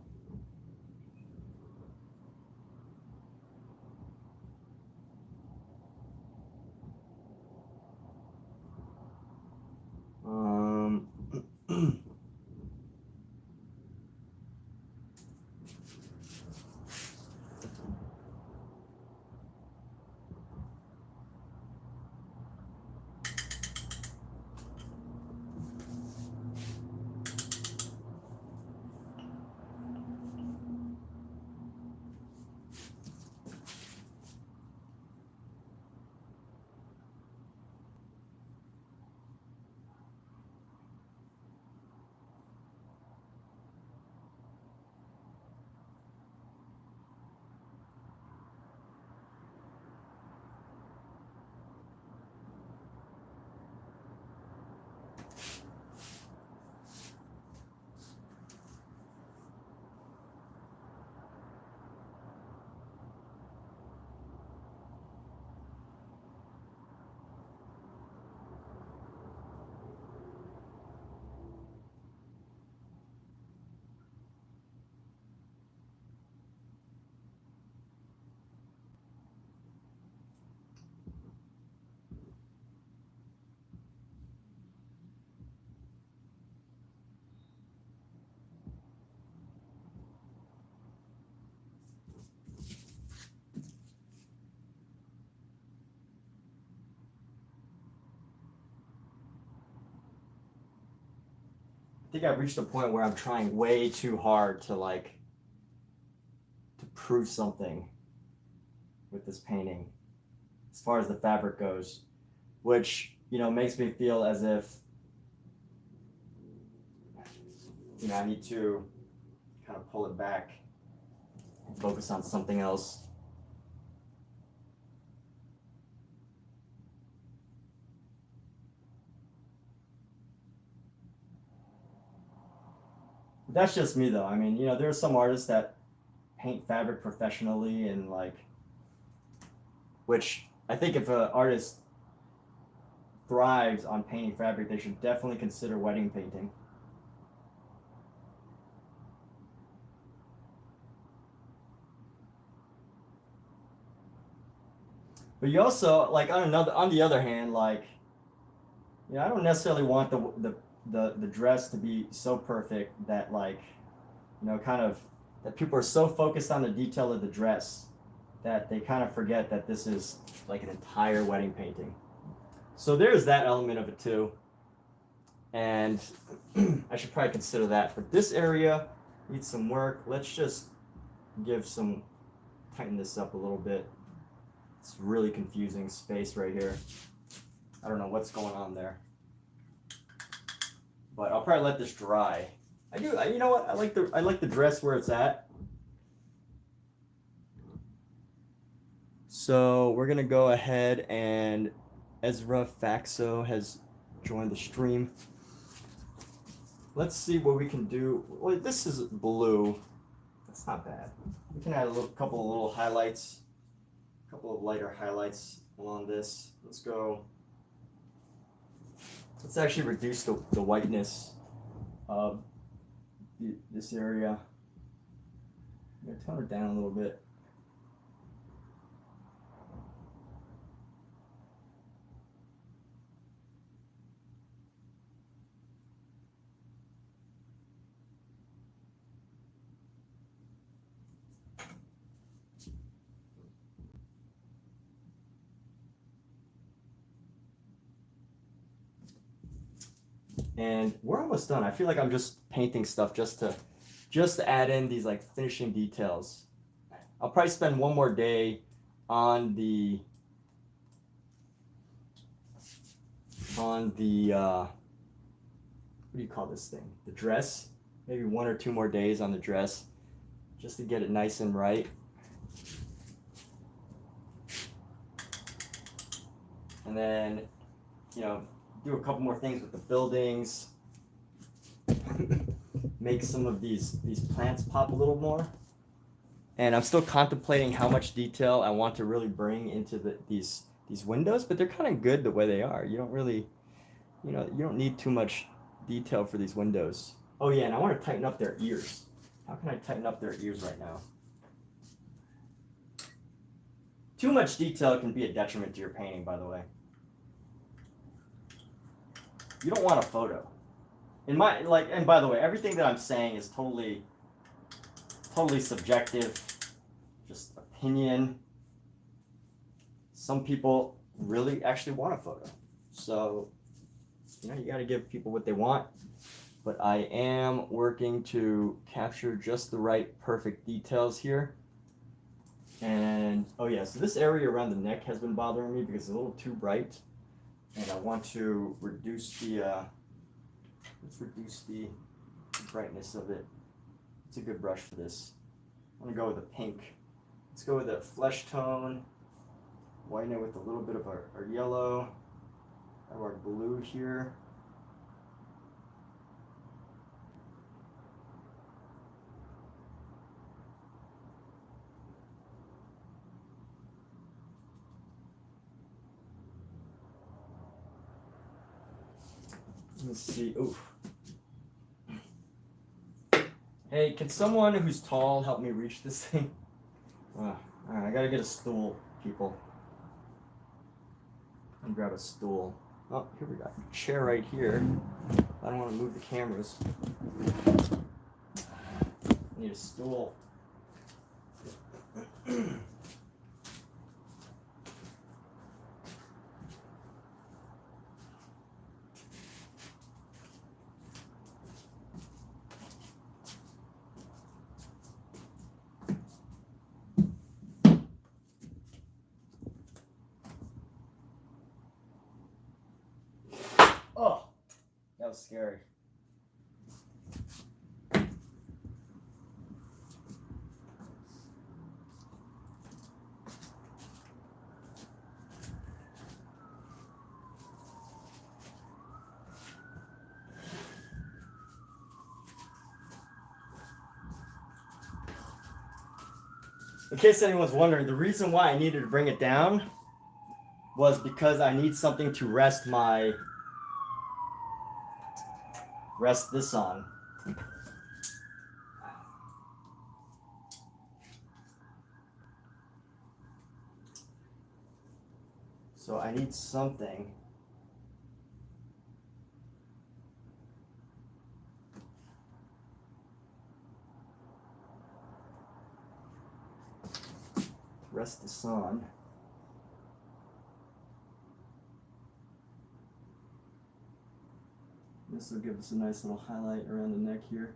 Speaker 1: I think I've reached a point where I'm trying way too hard to prove something with this painting as far as the fabric goes, which, makes me feel as if, I need to kind of pull it back and focus on something else. That's just me though. I mean, there are some artists that paint fabric professionally and which I think if an artist thrives on painting fabric, they should definitely consider wedding painting. But you also, on the other hand, I don't necessarily want the dress to be so perfect that kind of that people are so focused on the detail of the dress that they kind of forget that this is like an entire wedding painting. So there's that element of it too. And I should probably consider that. But this area needs some work. Let's just tighten this up a little bit. It's really confusing space right here. I don't know what's going on there. But I'll probably let this dry. You know what? I like the dress where it's at. So we're gonna go ahead, and Ezra Faxo has joined the stream. Let's see what we can do. Well, this is blue. That's not bad. We can add a couple of little highlights, a couple of lighter highlights along this. Let's actually reduce the whiteness of this area. I'm gonna tone it down a little bit. And we're almost done. I feel like I'm just painting stuff just to add in these like finishing details. I'll probably spend one more day on the what do you call this thing? The dress. Maybe 1 or 2 more days on the dress just to get it nice and right. And then, you know, do a couple more things with the buildings, make some of these plants pop a little more. And I'm still contemplating how much detail I want to really bring into these windows, but they're kind of good the way they are. You don't really, you don't need too much detail for these windows. Oh yeah, and I want to tighten up their ears. How can I tighten up their ears right now? Too much detail can be a detriment to your painting, by the way. You don't want a photo. And by the way, everything that I'm saying is totally subjective, just opinion. Some people really actually want a photo. So, you got to give people what they want. But I am working to capture just the right perfect details here. And, oh yeah, so this area around the neck has been bothering me because it's a little too bright. And I want to reduce let's reduce the brightness of it. It's a good brush for this. I'm gonna go with a pink. Let's go with a flesh tone. Whiten it with a little bit of our yellow. Have our blue here. Let's see. Ooh. Hey, can someone who's tall help me reach this thing? All right, I gotta get a stool, people. Let me grab a stool. Oh, here we got a chair right here. I don't want to move the cameras. I need a stool. Oh, that was scary. In case anyone's wondering, the reason why I needed to bring it down was because I need something to rest this on. So I need something. rest this on. This will give us a nice little highlight around the neck here.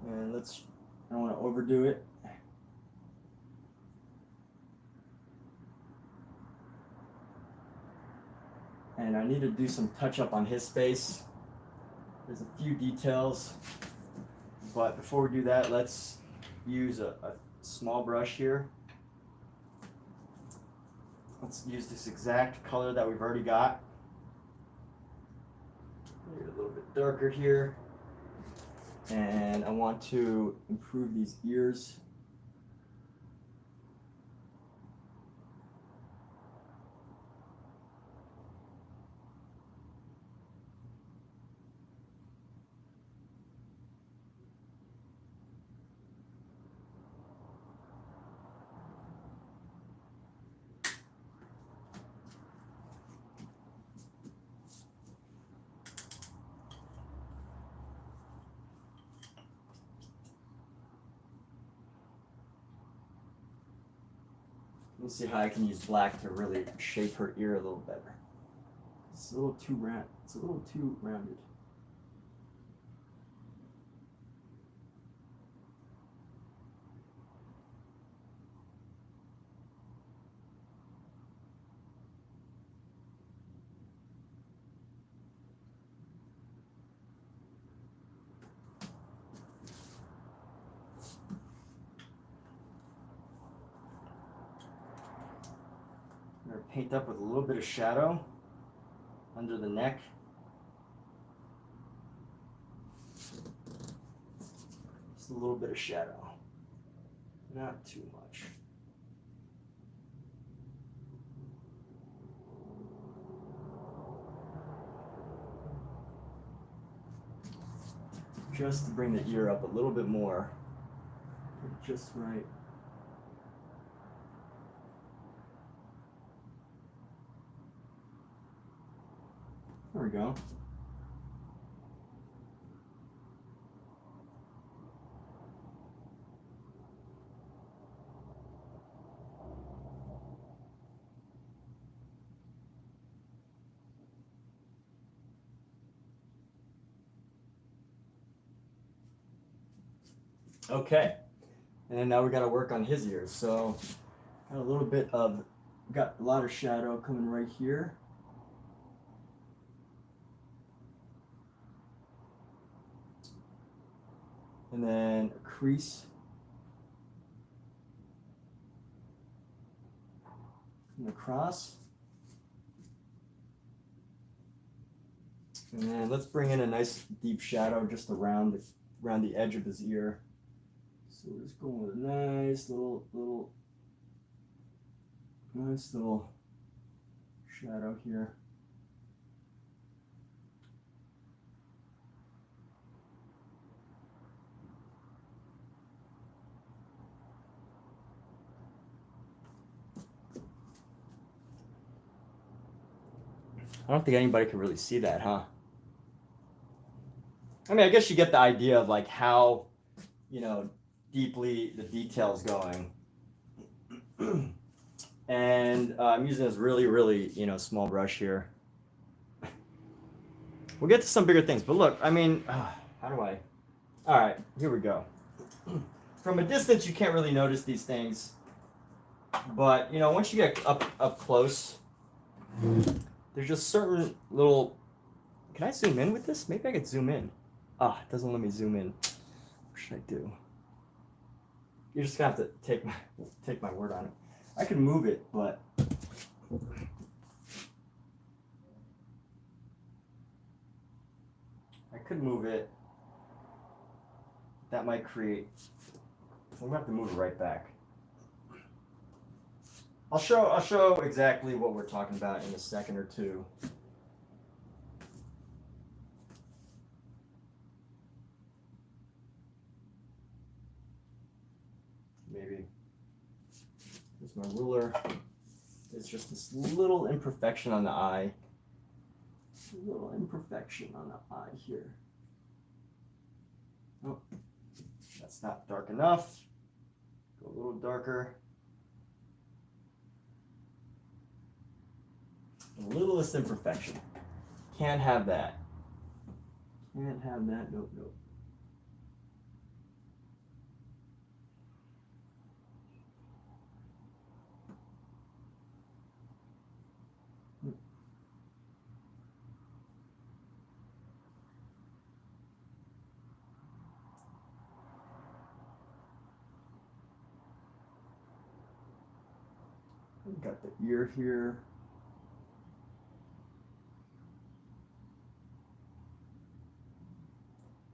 Speaker 1: And I don't want to overdo it. And I need to do some touch up on his face. There's a few details, but before we do that, let's use a small brush here. Let's use this exact color that we've already got. Maybe a little bit darker here. And I want to improve these ears. Let's see how I can use black to really shape her ear a little better. It's a little too round. It's a little too rounded. Paint up with a little bit of shadow under the neck. Just a little bit of shadow, not too much. Just to bring the ear up a little bit more, just right. There we go. Okay, and then now we got to work on his ears. So got a little bit of, got a lot of shadow coming right here. And then a crease and across. And then let's bring in a nice deep shadow just around the edge of his ear. So we're just going with a nice little shadow here. I don't think anybody can really see that, huh? I mean, I guess you get the idea of like how, you know, deeply the detail's going. And I'm using this really, you know, small brush here. We'll get to some bigger things, but look, I mean, how do I? All right, here we go. From a distance, you can't really notice these things, but you know, once you get up close, there's just certain little. Can I zoom in with this? Maybe I could zoom in. Ah, it doesn't let me zoom in. What should I do? You're just gonna have to take my word on it. I can move it, but I could move it. That might create. I'm gonna have to move it right back. I'll show exactly what we're talking about in a second or two. Maybe. Here's my ruler. It's just this little imperfection on the eye. A little imperfection on the eye here. Oh, that's not dark enough. Go a little darker. A littlest imperfection. Can't have that. Can't have that. Nope, nope. Got the ear here.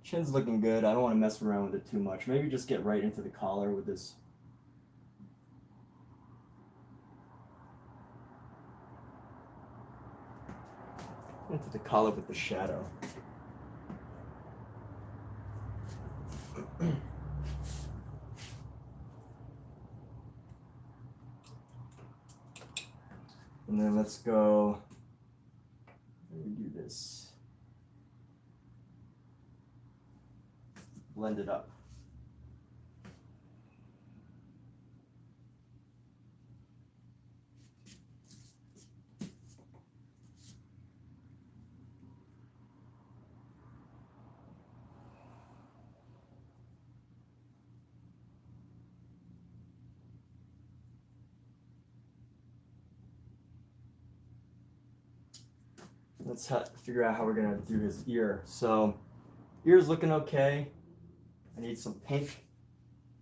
Speaker 1: Chin's looking good. I don't want to mess around with it too much. Maybe just get right into the collar with this. Into the collar with the shadow. And then let's go, let me do this. Blend it up. Let's figure out how we're gonna do his ear. So, ear's looking okay. I need some pink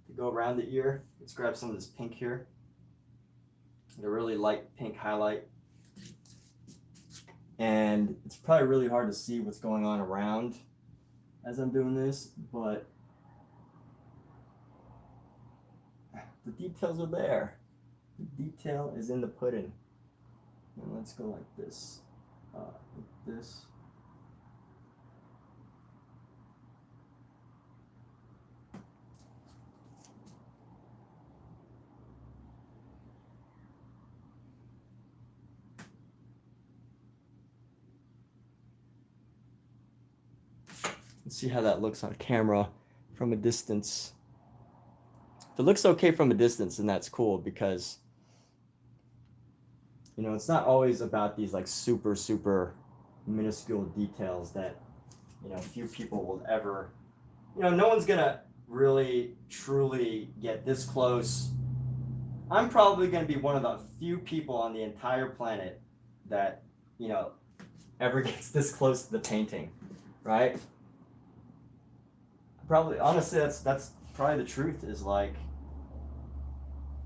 Speaker 1: to go around the ear. Let's grab some of this pink here. A really light pink highlight. And it's probably really hard to see what's going on around as I'm doing this, but the details are there. The detail is in the pudding. And let's go like this. Like this. Let's see how that looks on camera from a distance. If it looks okay from a distance, then that's cool, because you know, it's not always about these like super minuscule details that, you know, few people will ever, you know, no one's gonna really truly get this close. I'm probably gonna be one of the few people on the entire planet that, you know, ever gets this close to the painting, right? Probably, honestly, that's probably the truth, is like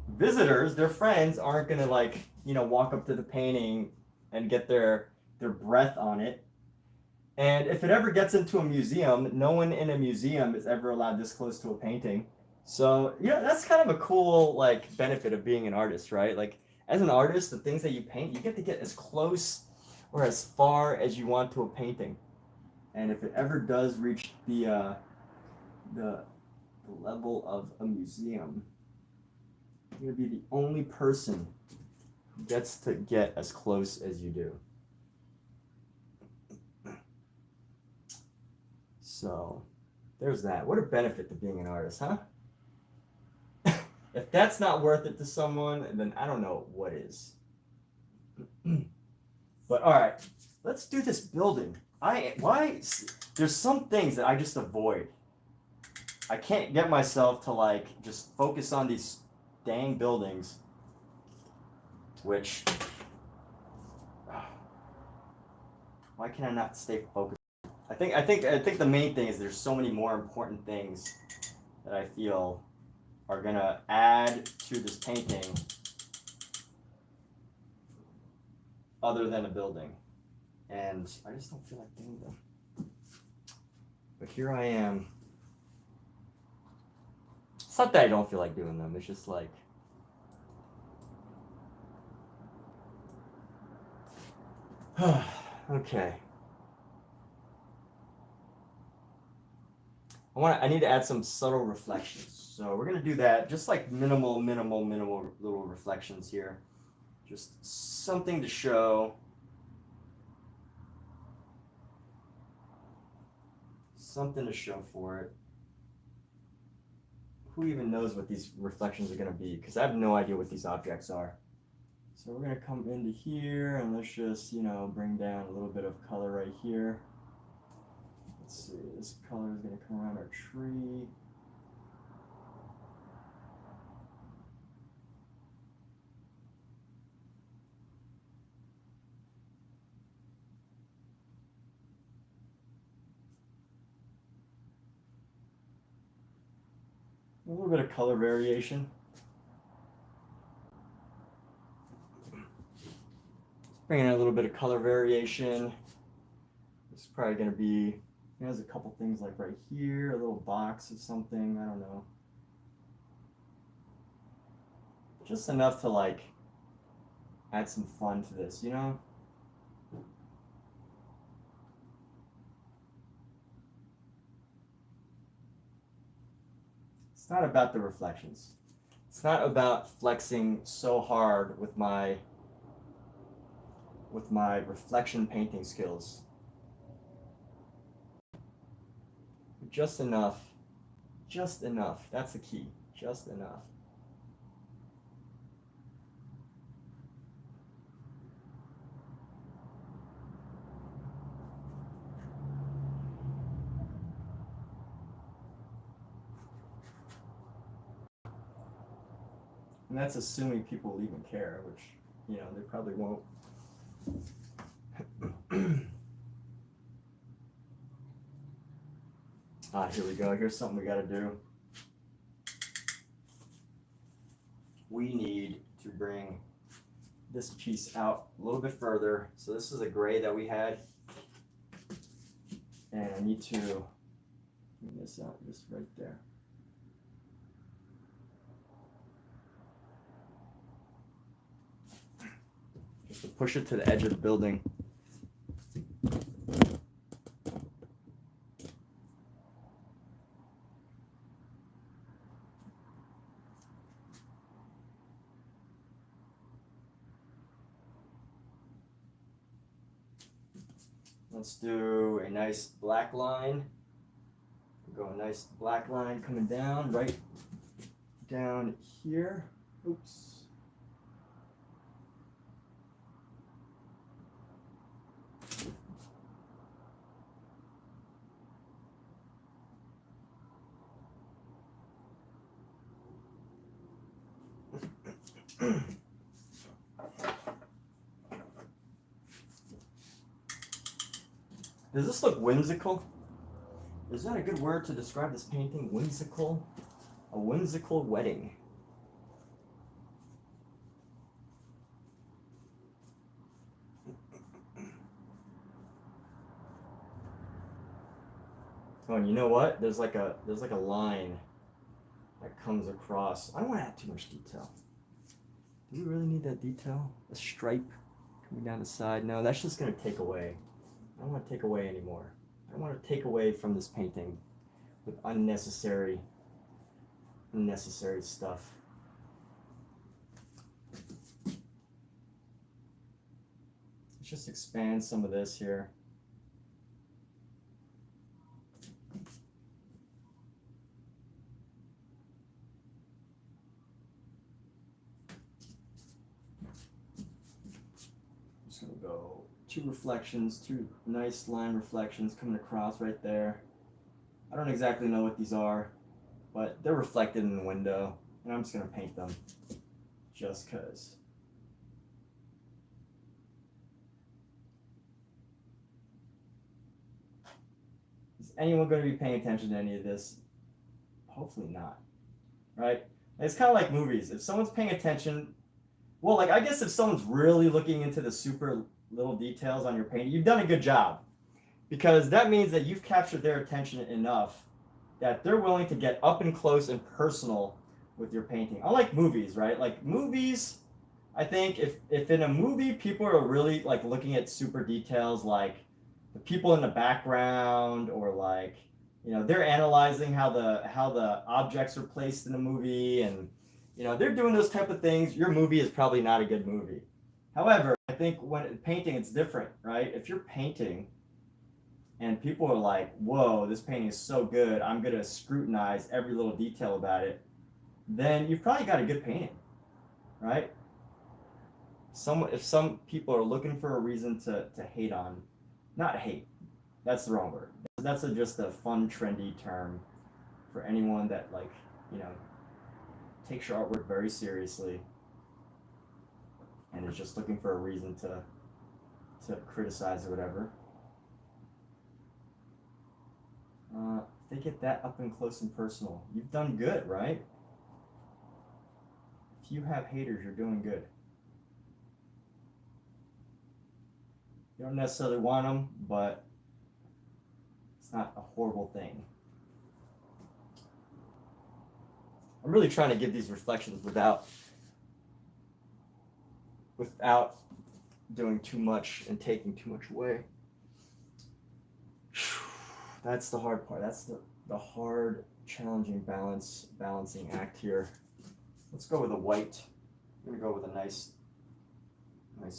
Speaker 1: visitors, their friends aren't gonna like, you know, walk up to the painting and get their breath on it. And if it ever gets into a museum, no one in a museum is ever allowed this close to a painting. So, you know, that's kind of a cool like benefit of being an artist, right? Like as an artist, the things that you paint, you get to get as close or as far as you want to a painting. And if it ever does reach the level of a museum, you're gonna be the only person who gets to get as close as you do. So there's that. What a benefit to being an artist, huh? If that's not worth it to someone, then I don't know what is. But all right, let's do this building. There's some things that I just avoid. I can't get myself to like just focus on these dang buildings, which, why can I not stay focused? I think the main thing is there's so many more important things that I feel are gonna add to this painting other than a building, and I just don't feel like doing them. But here I am. It's not that I don't feel like doing them, it's just like, okay. I need to add some subtle reflections. So we're gonna do that, just like minimal little reflections here. Just something to show. Something to show for it. who even knows what these reflections are going to be, because I have no idea what these objects are. So we're going to come into here and let's just, you know, bring down a little bit of color right here. Let's see, this color is going to come around our tree. A little bit of color variation. Bring in a little bit of color variation. This is probably going to be, there's a couple things like right here, a little box of something, I don't know. Just enough to like add some fun to this, you know? It's not about the reflections. It's not about flexing so hard with my reflection painting skills. Just enough. Just enough. That's the key. Just enough. And that's assuming people will even care, which, you know, they probably won't. Here we go. Here's something we got to do. We need to bring this piece out a little bit further. So this is a gray that we had. And I need to bring this out just right there. Just to push it to the edge of the building. Let's do a nice black line. Go a nice black line coming down, right down here. Oops. Does this look whimsical? Is that a good word to describe this painting? Whimsical? A whimsical wedding. Oh, and you know what? There's like a line that comes across. I don't want to add too much detail. Do we really need that detail? A stripe coming down the side? No, that's just going to take away. I don't want to take away anymore. I don't want to take away from this painting with unnecessary stuff. Let's just expand some of this here. Just gonna go two reflections, two nice line reflections coming across right there. I don't exactly know what these are, but they're reflected in the window, and I'm just gonna paint them just cause. Is anyone going to be paying attention to any of this? Hopefully not, right? It's kind of like movies. If someone's paying attention, well, like I guess if someone's really looking into the super little details on your painting, you've done a good job, because that means that you've captured their attention enough that they're willing to get up and close and personal with your painting. Unlike movies, right? Like movies, I think if in a movie people are really like looking at super details, like the people in the background, or like, you know, they're analyzing how the objects are placed in the movie, and you know, they're doing those type of things, your movie is probably not a good movie. However, I think when painting, it's different, right? If you're painting, and people are like, whoa, this painting is so good, I'm going to scrutinize every little detail about it, then you've probably got a good painting, right? If some people are looking for a reason to hate on, not hate, that's the wrong word. That's just a fun, trendy term for anyone that, like, you know, takes your artwork very seriously and is just looking for a reason to criticize or whatever. They get that up and close and personal. You've done good, right? If you have haters, you're doing good. You don't necessarily want them, but it's not a horrible thing. I'm really trying to give these reflections without doing too much and taking too much away. That's the hard part. That's the hard, challenging balancing act here. Let's go with a white. I'm gonna go with a nice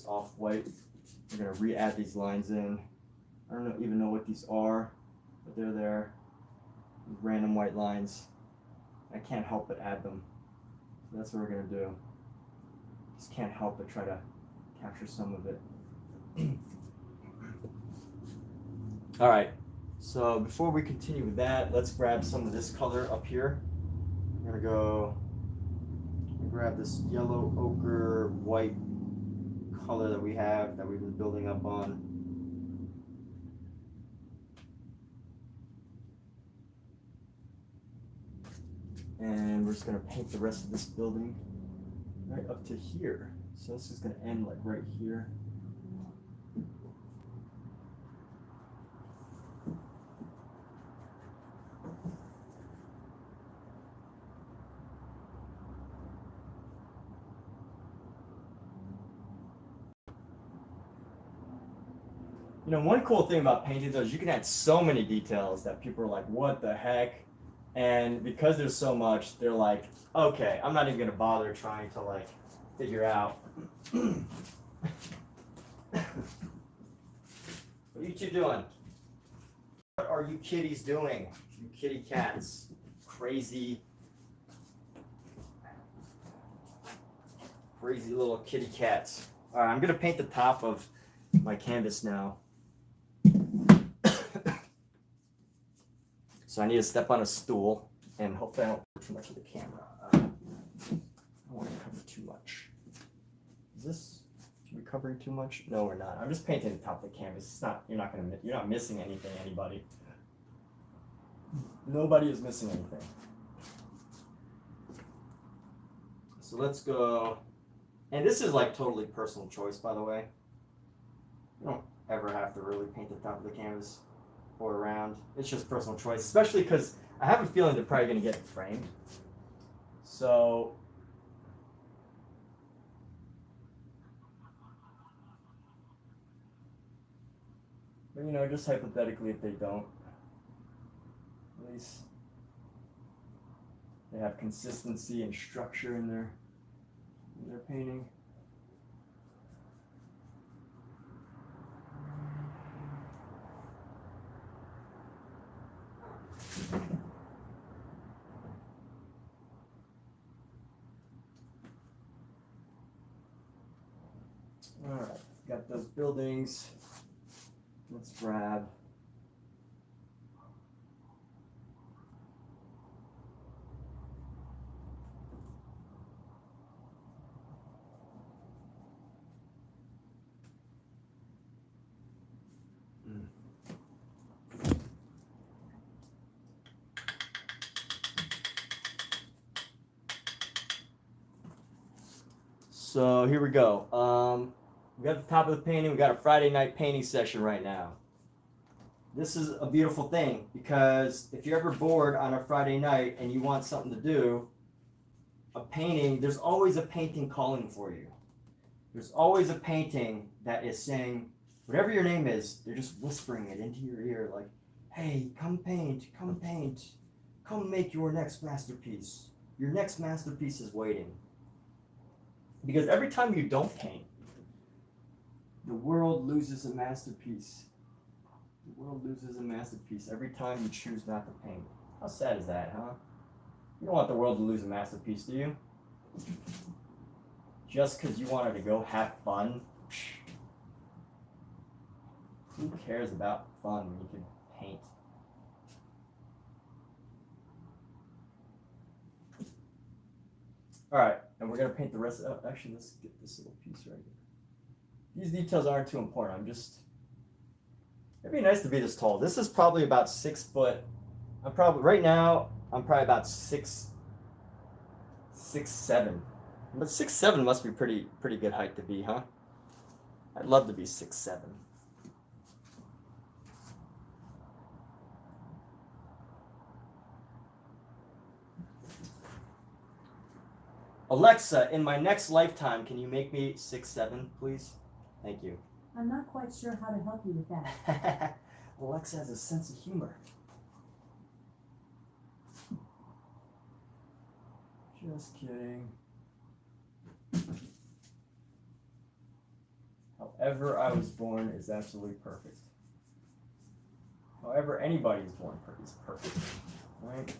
Speaker 1: off-white. We're gonna re-add these lines in. I don't even know what these are, but they're there. These random white lines. I can't help but add them. So that's what we're gonna do. Just can't help but try to capture some of it. All right. So before we continue with that, let's grab some of this color up here. I'm gonna grab this yellow ochre white color that we've been building up on. And we're just gonna paint the rest of this building right up to here. So this is gonna end like right here. You know, one cool thing about painting though is you can add so many details that people are like, what the heck? And because there's so much, they're like, okay, I'm not even gonna bother trying to like figure out. What are you two doing? What are you kitties doing? You kitty cats. Crazy little kitty cats. All right, I'm gonna paint the top of my canvas now. So I need to step on a stool, and hopefully I don't cover too much of the camera. I don't want to cover too much. Are we covering too much? No, we're not. I'm just painting the top of the canvas. It's not. You're not missing anything, anybody. Nobody is missing anything. So let's go. And this is like totally personal choice, by the way. You don't ever have to really paint the top of the canvas or around. It's just personal choice, especially because I have a feeling they're probably going to get it framed. So but, you know, just hypothetically, if they don't, at least they have consistency and structure in their painting. All right, got those buildings. Let's grab. So here we go. We got the top of the painting. We got a Friday night painting session right now. This is a beautiful thing because if you're ever bored on a Friday night and you want something to do, a painting, there's always a painting calling for you. There's always a painting that is saying, whatever your name is, they're just whispering it into your ear like, hey, come paint, come make your next masterpiece. Your next masterpiece is waiting. Because every time you don't paint, the world loses a masterpiece. The world loses a masterpiece every time you choose not to paint. How sad is that, huh? You don't want the world to lose a masterpiece, do you? Just because you wanted to go have fun? Who cares about fun when you can paint? Alright, and we're going to paint the rest of actually, let's get this little piece right here. These details aren't too important. It'd be nice to be this tall. This is probably about 6 foot. Right now, I'm probably about 6'7". But 6'7" must be pretty good height to be, huh? I'd love to be 6'7". Alexa, in my next lifetime, can you make me 6'7", please? Thank you.
Speaker 2: I'm not quite sure how to help you with that.
Speaker 1: Alexa has a sense of humor. Just kidding. However I was born is absolutely perfect. However anybody is born is perfect, right?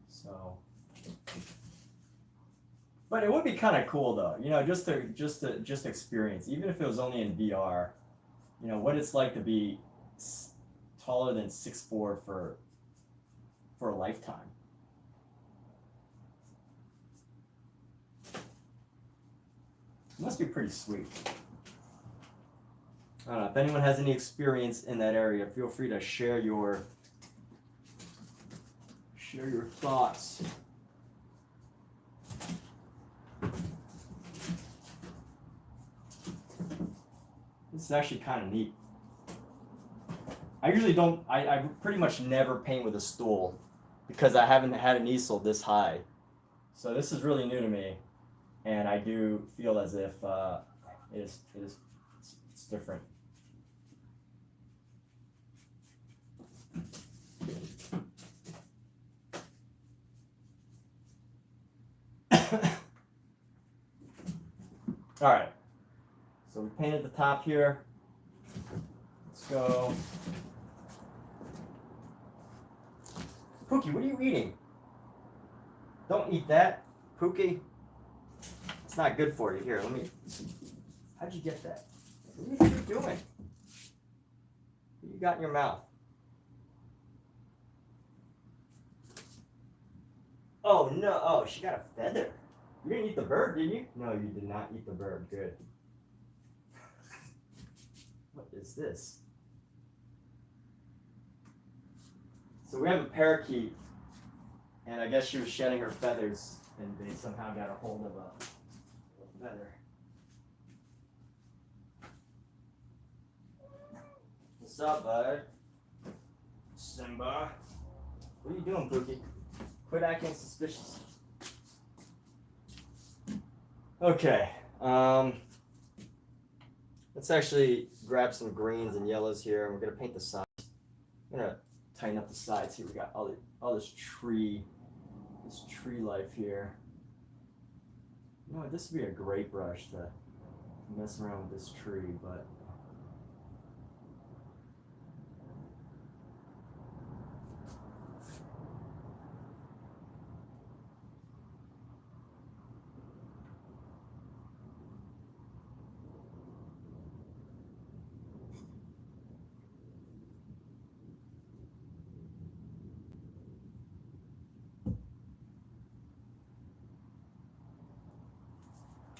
Speaker 1: So, but it would be kind of cool though, you know, just to experience, even if it was only in VR, you know, what it's like to be taller than 6'4" for a lifetime. It must be pretty sweet. I don't know if anyone has any experience in that area. Feel free to share your thoughts. This is actually kind of neat. I usually don't. I pretty much never paint with a stool because I haven't had an easel this high. So this is really new to me, and I do feel as if it's different. All right, so we painted the top here. Let's go. Pookie, what are you eating? Don't eat that, Pookie. It's not good for you. Here, let me see. How'd you get that? What are you doing? What you got in your mouth? Oh no! Oh, she got a feather. You didn't eat the bird, did you? No, you did not eat the bird. Good. What is this? So we have a parakeet, and I guess she was shedding her feathers, and they somehow got a hold of a feather. What's up, bud? Simba? What are you doing, Pookie? Quit acting suspicious. Okay, let's actually grab some greens and yellows here, and we're gonna paint the sides. I'm gonna tighten up the sides here. We got all this tree life here. You know, this would be a great brush to mess around with this tree, but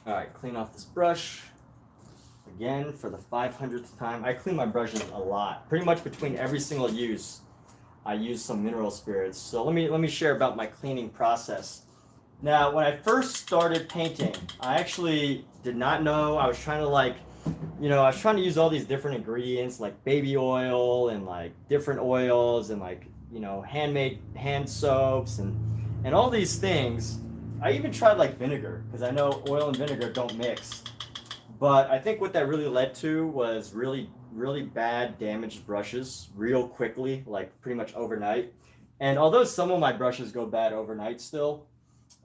Speaker 1: all right, clean off this brush. Again, for the 500th time. I clean my brushes a lot. Pretty much between every single use, I use some mineral spirits. So let me share about my cleaning process. Now, when I first started painting, I actually did not know. I was trying to use all these different ingredients like baby oil and like different oils and like, you know, handmade hand soaps and all these things. I even tried like vinegar because I know oil and vinegar don't mix. But I think what that really led to was really, really bad damaged brushes real quickly, like pretty much overnight. And although some of my brushes go bad overnight still,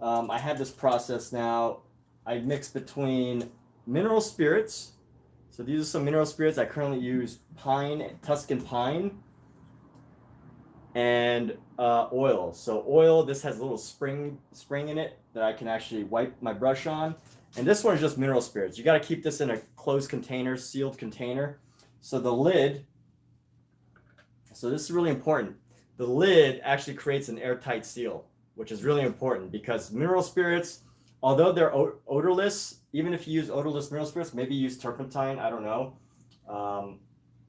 Speaker 1: I have this process now. I mix between mineral spirits. So these are some mineral spirits. I currently use pine, Tuscan pine, and oil. So oil, this has a little spring in it that I can actually wipe my brush on. And this one is just mineral spirits. You got to keep this in a closed container, sealed container. So the lid, so this is really important. The lid actually creates an airtight seal, which is really important because mineral spirits, although they're odorless, even if you use odorless mineral spirits, maybe use turpentine, I don't know.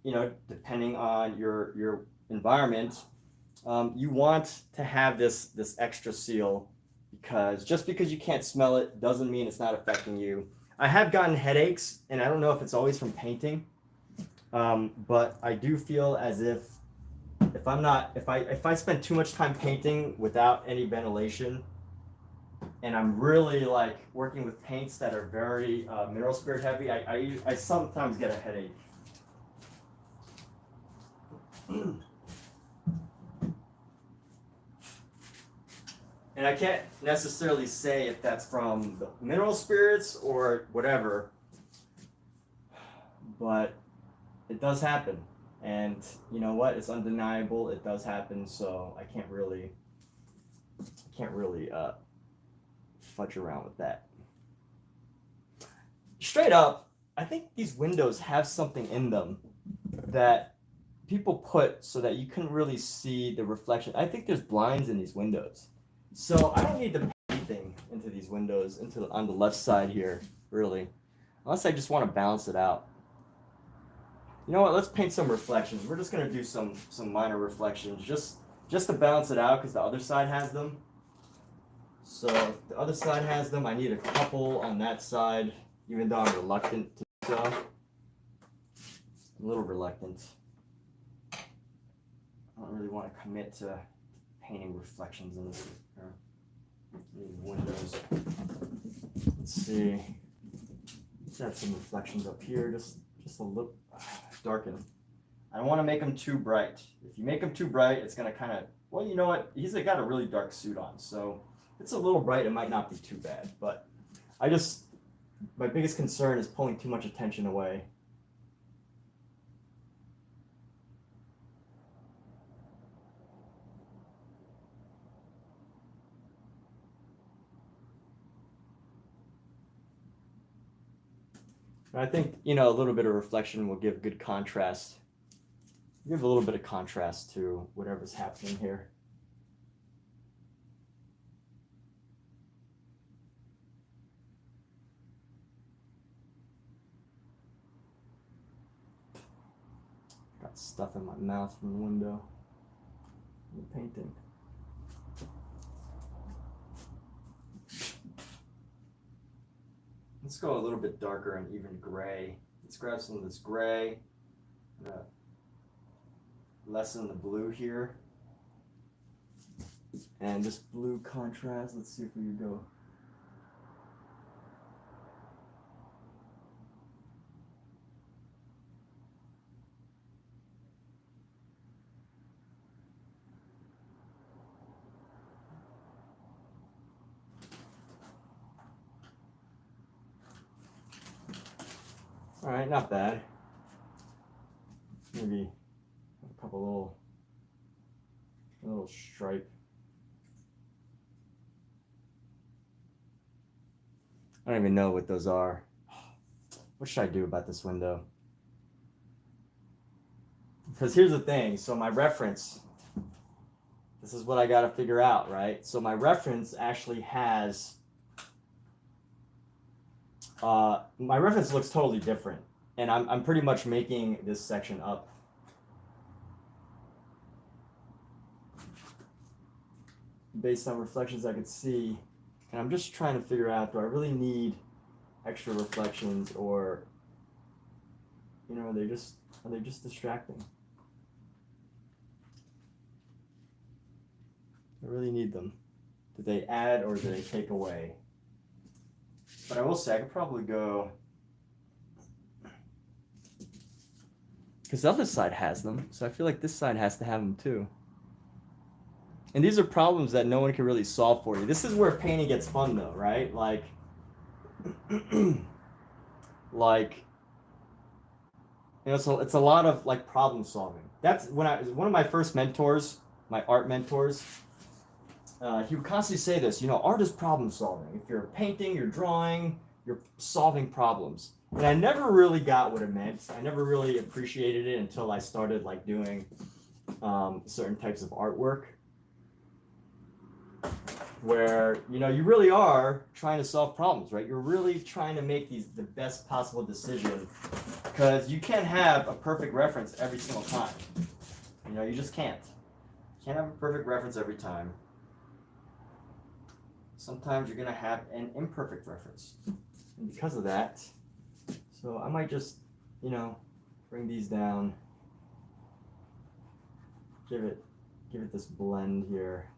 Speaker 1: You know, depending on your environment, you want to have this extra seal, because just because you can't smell it doesn't mean it's not affecting you. I have gotten headaches, and I don't know if it's always from painting, but I do feel as if I spend too much time painting without any ventilation, and I'm really like working with paints that are very mineral spirit heavy, I sometimes get a headache. And I can't necessarily say if that's from the mineral spirits or whatever, but it does happen. And you know what? It's undeniable. It does happen. So I can't really fudge around with that. Straight up, I think these windows have something in them that people put so that you couldn't really see the reflection. I think there's blinds in these windows. So I don't need to paint anything into these windows, on the left side here, really, unless I just want to balance it out. You know what? Let's paint some reflections. We're just gonna do some minor reflections, just to balance it out, because the other side has them. So if the other side has them, I need a couple on that side, even though I'm reluctant to do so. I'm a little reluctant. I don't really want to commit to painting reflections in these windows. Let's see. Let's have some reflections up here, just a little darken. I don't want to make them too bright. If you make them too bright, it's gonna kind of, well, you know what? He's got a really dark suit on, so if it's a little bright, it might not be too bad. But my biggest concern is pulling too much attention away. I think, you know, a little bit of reflection will give good contrast. Give a little bit of contrast to whatever's happening here. Got stuff in my mouth from the window. I'm painting. Let's go a little bit darker and even gray. Let's grab some of this gray. Lessen the blue here. And this blue contrast, let's see if we can go. All right, not bad. Maybe a couple little stripe. I don't even know what those are. What should I do about this window? Because here's the thing. So my reference, this is what I got to figure out, right? So my reference actually has, my reference looks totally different. And I'm pretty much making this section up. Based on reflections I could see. And I'm just trying to figure out, do I really need extra reflections, or, you know, are they just distracting? I really need them. Do they add or do they take away? But I will say I could probably go, because the other side has them, so I feel like this side has to have them too. And these are problems that no one can really solve for you. This is where painting gets fun though, right? Like You know, so it's a lot of like problem solving. That's when one of my first mentors, my art mentors, he would constantly say this, you know, art is problem solving. If you're painting, you're drawing, you're solving problems. And I never really got what it meant. I never really appreciated it until I started like doing certain types of artwork, where, you know, you really are trying to solve problems, right? You're really trying to make the best possible decision, because you can't have a perfect reference every single time. You know, you just can't. You can't have a perfect reference every time. Sometimes you're going to have an imperfect reference. And because of that, so I might just, you know, bring these down, give it this blend here.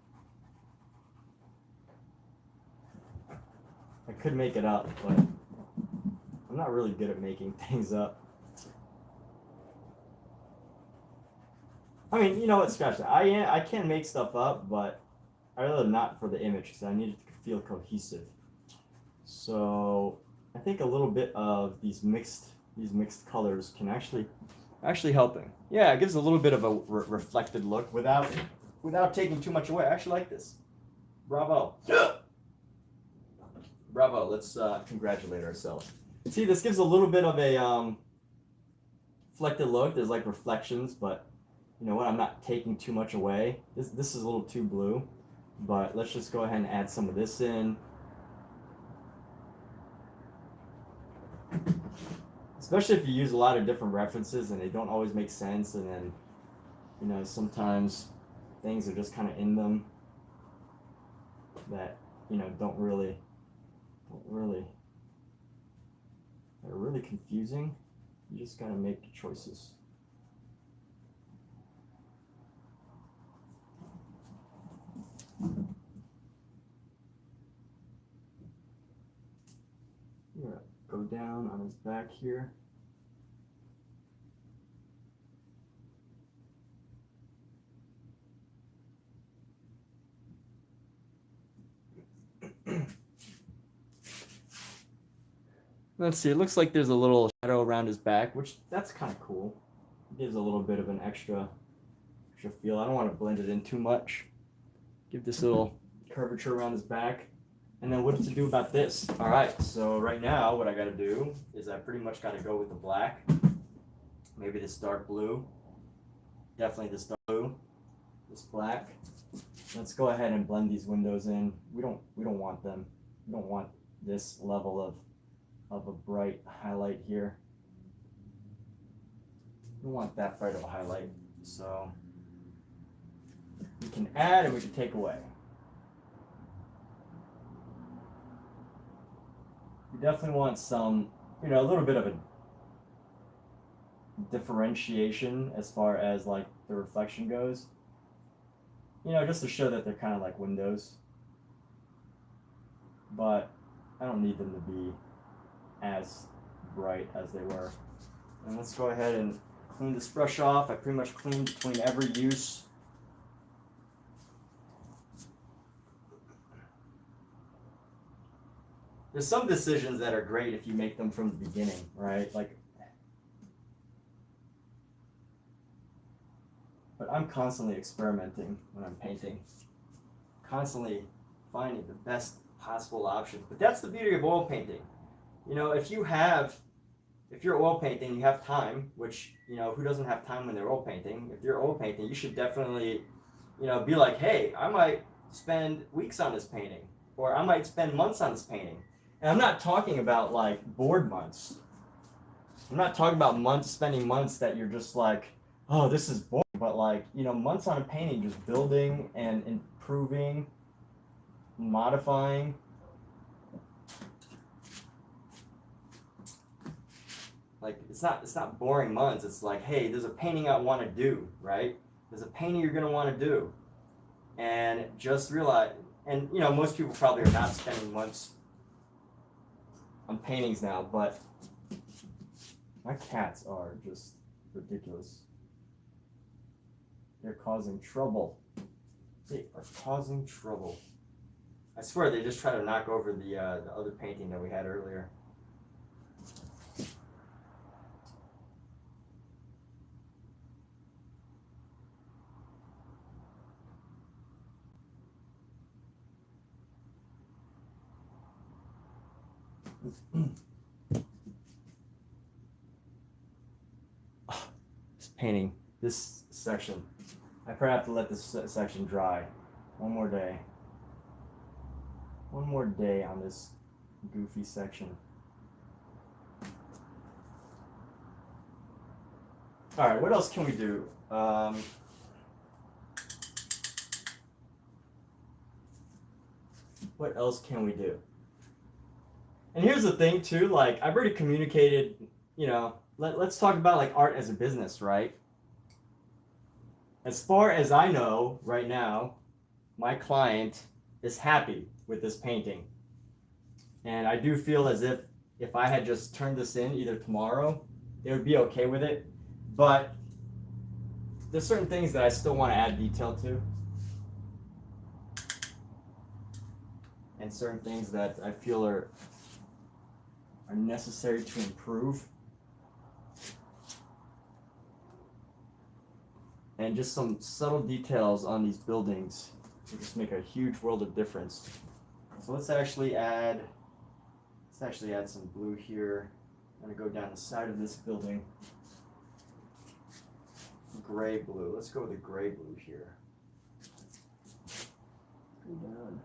Speaker 1: I could make it up, but I'm not really good at making things up. I mean, you know what, scratch that. I can make stuff up, but I rather not for the image, because I need it to feel cohesive. So I think a little bit of these mixed colors can actually helping. Yeah, it gives a little bit of a reflected look without taking too much away. I actually like this. Bravo. Bravo. Let's congratulate ourselves. See, this gives a little bit of a reflected look. There's like reflections, but you know what? I'm not taking too much away. This is a little too blue, but let's just go ahead and add some of this in. Especially if you use a lot of different references and they don't always make sense, and then, you know, sometimes things are just kind of in them that, you know, they're really confusing. You just gotta make choices. Yeah, go down on his back here. Let's see, it looks like there's a little shadow around his back, which that's kind of cool. It gives a little bit of an extra feel. I don't want to blend it in too much. Give this little curvature around his back. And then what to do about this? All right, so right now what I got to do is I pretty much got to go with the black. Maybe this dark blue. Definitely this dark blue. This black. Let's go ahead and blend these windows in. We don't want them. We don't want this level of a bright highlight here. We don't want that bright of a highlight. So we can add and we can take away. We definitely want some, you know, a little bit of a differentiation as far as like the reflection goes. You know, just to show that they're kind of like windows. But I don't need them to be as bright as they were. And let's go ahead and clean this brush off. I pretty much cleaned between every use. There's some decisions that are great if you make them from the beginning, right? Like, but I'm constantly experimenting when I'm painting, constantly finding the best possible options. But that's the beauty of oil painting. You know, if you're oil painting, you have time, which, you know, who doesn't have time when they're oil painting? If you're oil painting, you should definitely, you know, be like, hey, I might spend weeks on this painting, or I might spend months on this painting. And I'm not talking about like bored months. I'm not talking about spending months that you're just like, oh, this is boring, but like, you know, months on a painting, just building and improving, modifying. Like, it's not boring months. It's like, hey, there's a painting I want to do, right? There's a painting you're going to want to do. And just realize, and you know, most people probably are not spending months on paintings now, but my cats are just ridiculous. They're causing trouble. They are causing trouble. I swear they just try to knock over the other painting that we had earlier. Just painting this section. I probably have to let this section dry. One more day. One more day on this goofy section. All right, what else can we do? What else can we do? And here's the thing too, like I've already communicated, you know, let's talk about like art as a business, right? As far as I know right now, my client is happy with this painting. And I do feel as if I had just turned this in either tomorrow, they would be okay with it. But there's certain things that I still want to add detail to. And certain things that I feel are necessary to improve. And just some subtle details on these buildings to just make a huge world of difference. So let's actually add some blue here. I'm gonna go down the side of this building. Gray blue. Let's go with a gray blue here. Go down.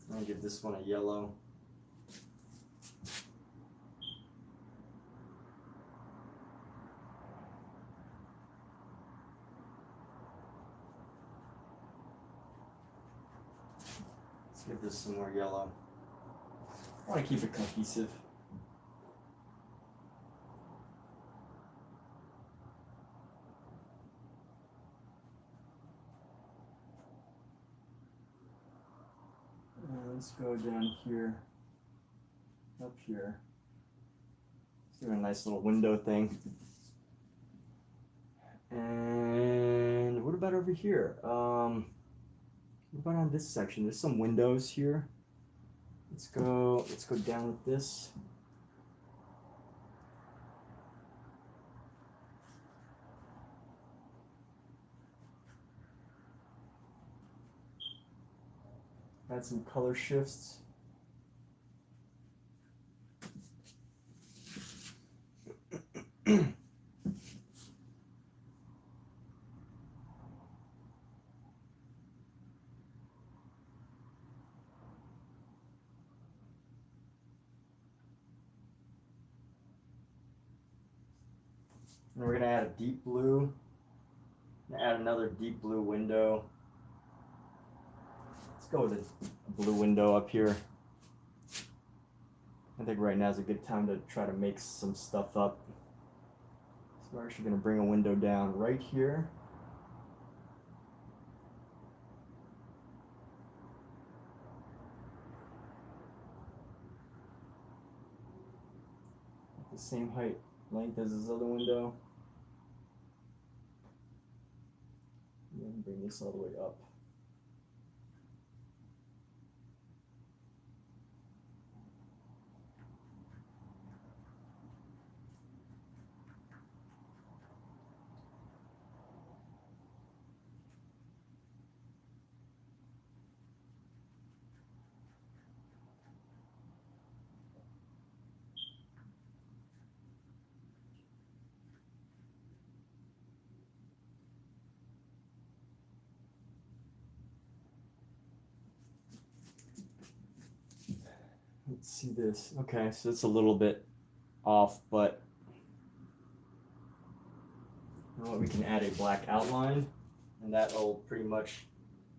Speaker 1: I'm gonna give this one a yellow. Let's give this some more yellow. I want to keep it cohesive. Let's go down here, up here. Let's do a nice little window thing. And what about over here? What about on this section? There's some windows here. Let's go down with this. Add some color shifts. And we're going to add a deep blue. Add another deep blue window. Let's go with a blue window up here. I think right now is a good time to try to make some stuff up. So we're actually going to bring a window down right here. At the same height length as this other window. And then bring this all the way up. Let's see this. Okay, so it's a little bit off, but you know what, we can add a black outline, and that'll pretty much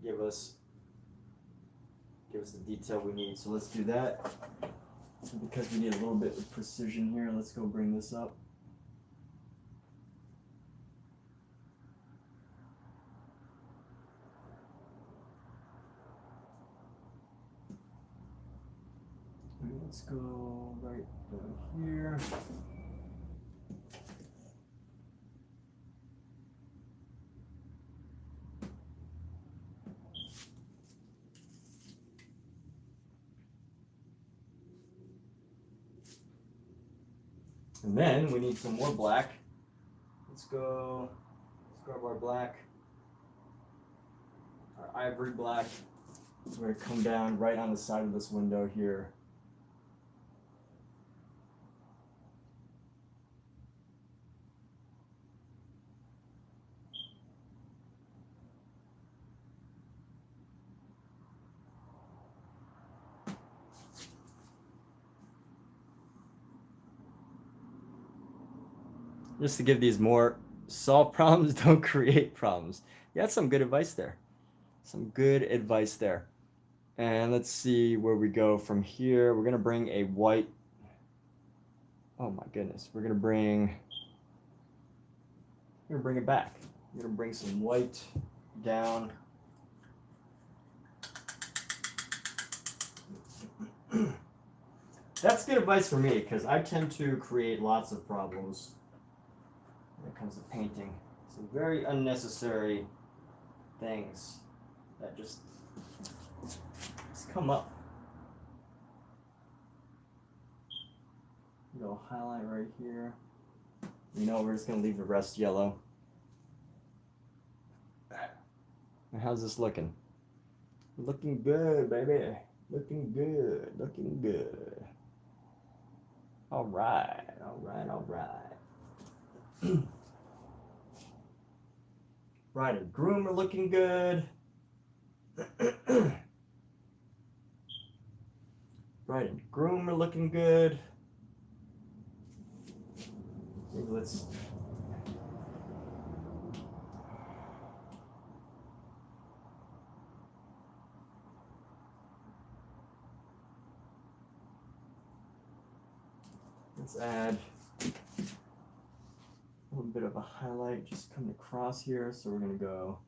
Speaker 1: give us the detail we need. So let's do that. Because we need a little bit of precision here, let's go bring this up. Let's go right down here. And then we need some more black. Let's grab our black, our ivory black. We're going to come down right on the side of this window here. Just to give these more solve problems, don't create problems. Yeah, that's some good advice there. Some good advice there. And let's see where we go from here. We're going to bring a white. Oh my goodness. We're going to bring it back. We're going to bring some white down. That's good advice for me because I tend to create lots of problems when it comes to painting. Some very unnecessary things that just come up. Go highlight right here. You know, we're just gonna leave the rest yellow. And how's this looking? Looking good, baby. Looking good. Looking good. All right. All right. All right. Bride and groom are looking good. Bride and groom are looking good. Maybe let's add a little bit of a highlight just coming across here. So we're going to go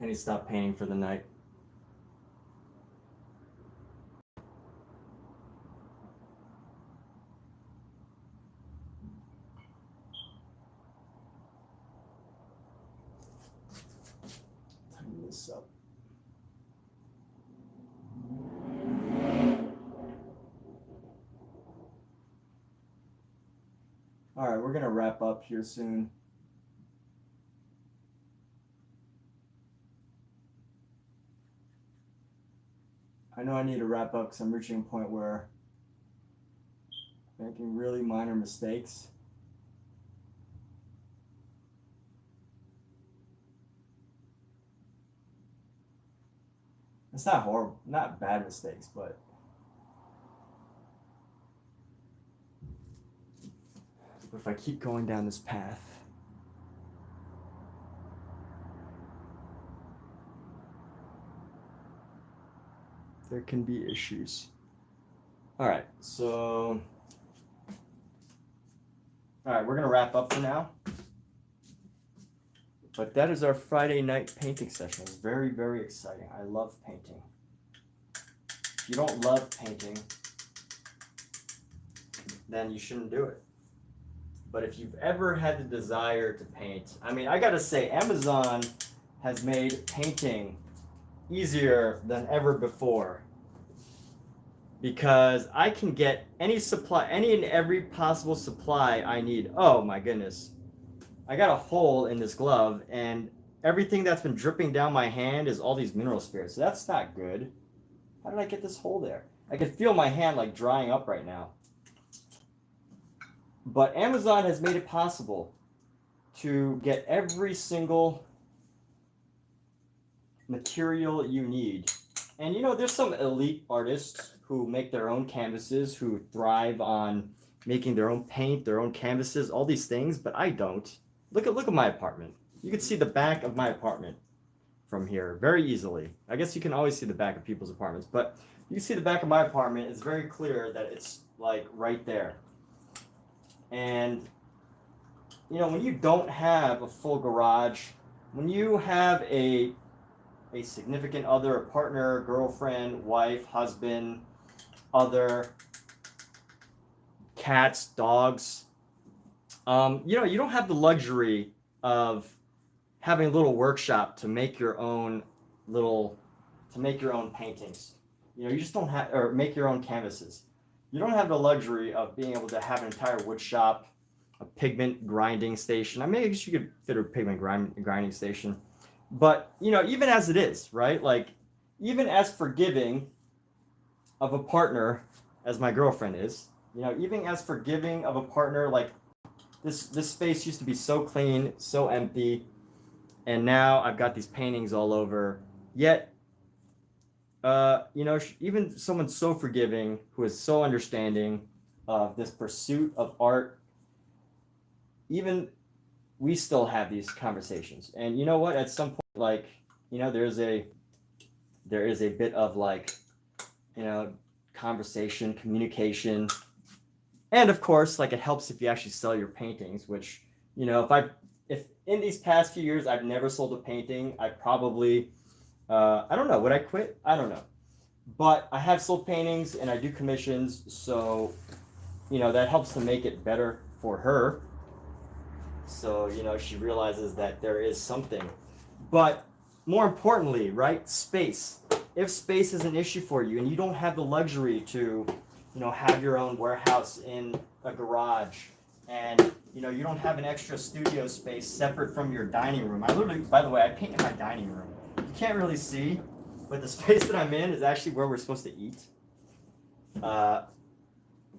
Speaker 1: I need to stop painting for the night. Tighten this up. All right, we're gonna wrap up here soon. I know I need to wrap up because I'm reaching a point where I'm making really minor mistakes. It's not horrible, not bad mistakes, but if I keep going down this path, there can be issues. All right, so, all right, we're gonna wrap up for now. But that is our Friday night painting session. It's very, very exciting. I love painting. If you don't love painting, then you shouldn't do it. But if you've ever had the desire to paint, I mean, I gotta say, Amazon has made painting easier than ever before. Because I can get any supply, any and every possible supply I need. Oh my goodness. I got a hole in this glove, and everything that's been dripping down my hand is all these mineral spirits. So that's not good. How did I get this hole there? I can feel my hand like drying up right now. But Amazon has made it possible to get every single material you need. And you know, there's some elite artists who make their own canvases who thrive on making their own paint, their own canvases, all these things, but I don't. Look at my apartment. You can see the back of my apartment from here very easily. I guess you can always see the back of people's apartments, but you see the back of my apartment. It's very clear that it's like right there. And you know, when you don't have a full garage, when you have a significant other, a partner, girlfriend, wife, husband, other, cats, dogs, you know, you don't have the luxury of having a little workshop to make your own paintings. You know, you just don't have, or make your own canvases. You don't have the luxury of being able to have an entire wood shop, a pigment grinding station. I mean, I guess you could fit a pigment grinding station. But, you know, even as it is, right? Like, even as forgiving of a partner as my girlfriend is, you know, even as forgiving of a partner, like this space used to be so clean, so empty, and now I've got these paintings all over. Yet, you know, even someone so forgiving, who is so understanding of this pursuit of art, even we still have these conversations. And you know what? At some point, like, you know, there is a bit of like, you know, conversation, communication. And of course, like, it helps if you actually sell your paintings, which, you know, if in these past few years I've never sold a painting, I probably, I don't know, would I quit? I don't know. But I have sold paintings and I do commissions, so, you know, that helps to make it better for her. So, you know, she realizes that there is something. But more importantly, right, space. If space is an issue for you and you don't have the luxury to, you know, have your own warehouse in a garage, and, you know, you don't have an extra studio space separate from your dining room. I literally, by the way, I paint in my dining room. You can't really see, but the space that I'm in is actually where we're supposed to eat.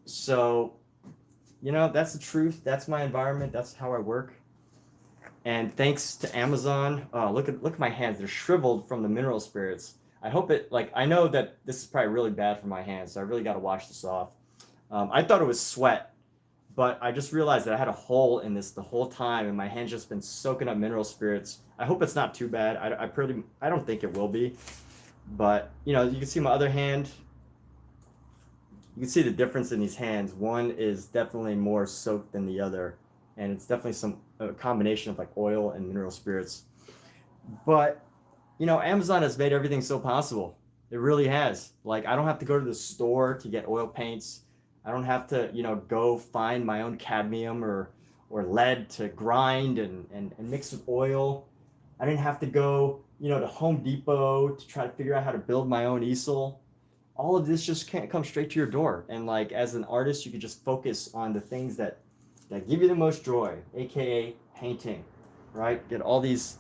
Speaker 1: So, you know, that's the truth. That's my environment. That's how I work. And thanks to Amazon, look at my hands. They're shriveled from the mineral spirits. I hope it, like, I know that this is probably really bad for my hands, so I really got to wash this off. I thought it was sweat, but I just realized that I had a hole in this the whole time, and my hand's just been soaking up mineral spirits. I hope it's not too bad. I don't think it will be. But, you know, you can see my other hand. You can see the difference in these hands. One is definitely more soaked than the other, and it's definitely a combination of like oil and mineral spirits. But, you know, Amazon has made everything so possible. It really has. Like, I don't have to go to the store to get oil paints. I don't have to, you know, go find my own cadmium or lead to grind and mix with oil. I didn't have to go, you know, to Home Depot to try to figure out how to build my own easel. All of this just can't come straight to your door. And like, as an artist, you can just focus on the things that give you the most joy, aka painting, right? Get all these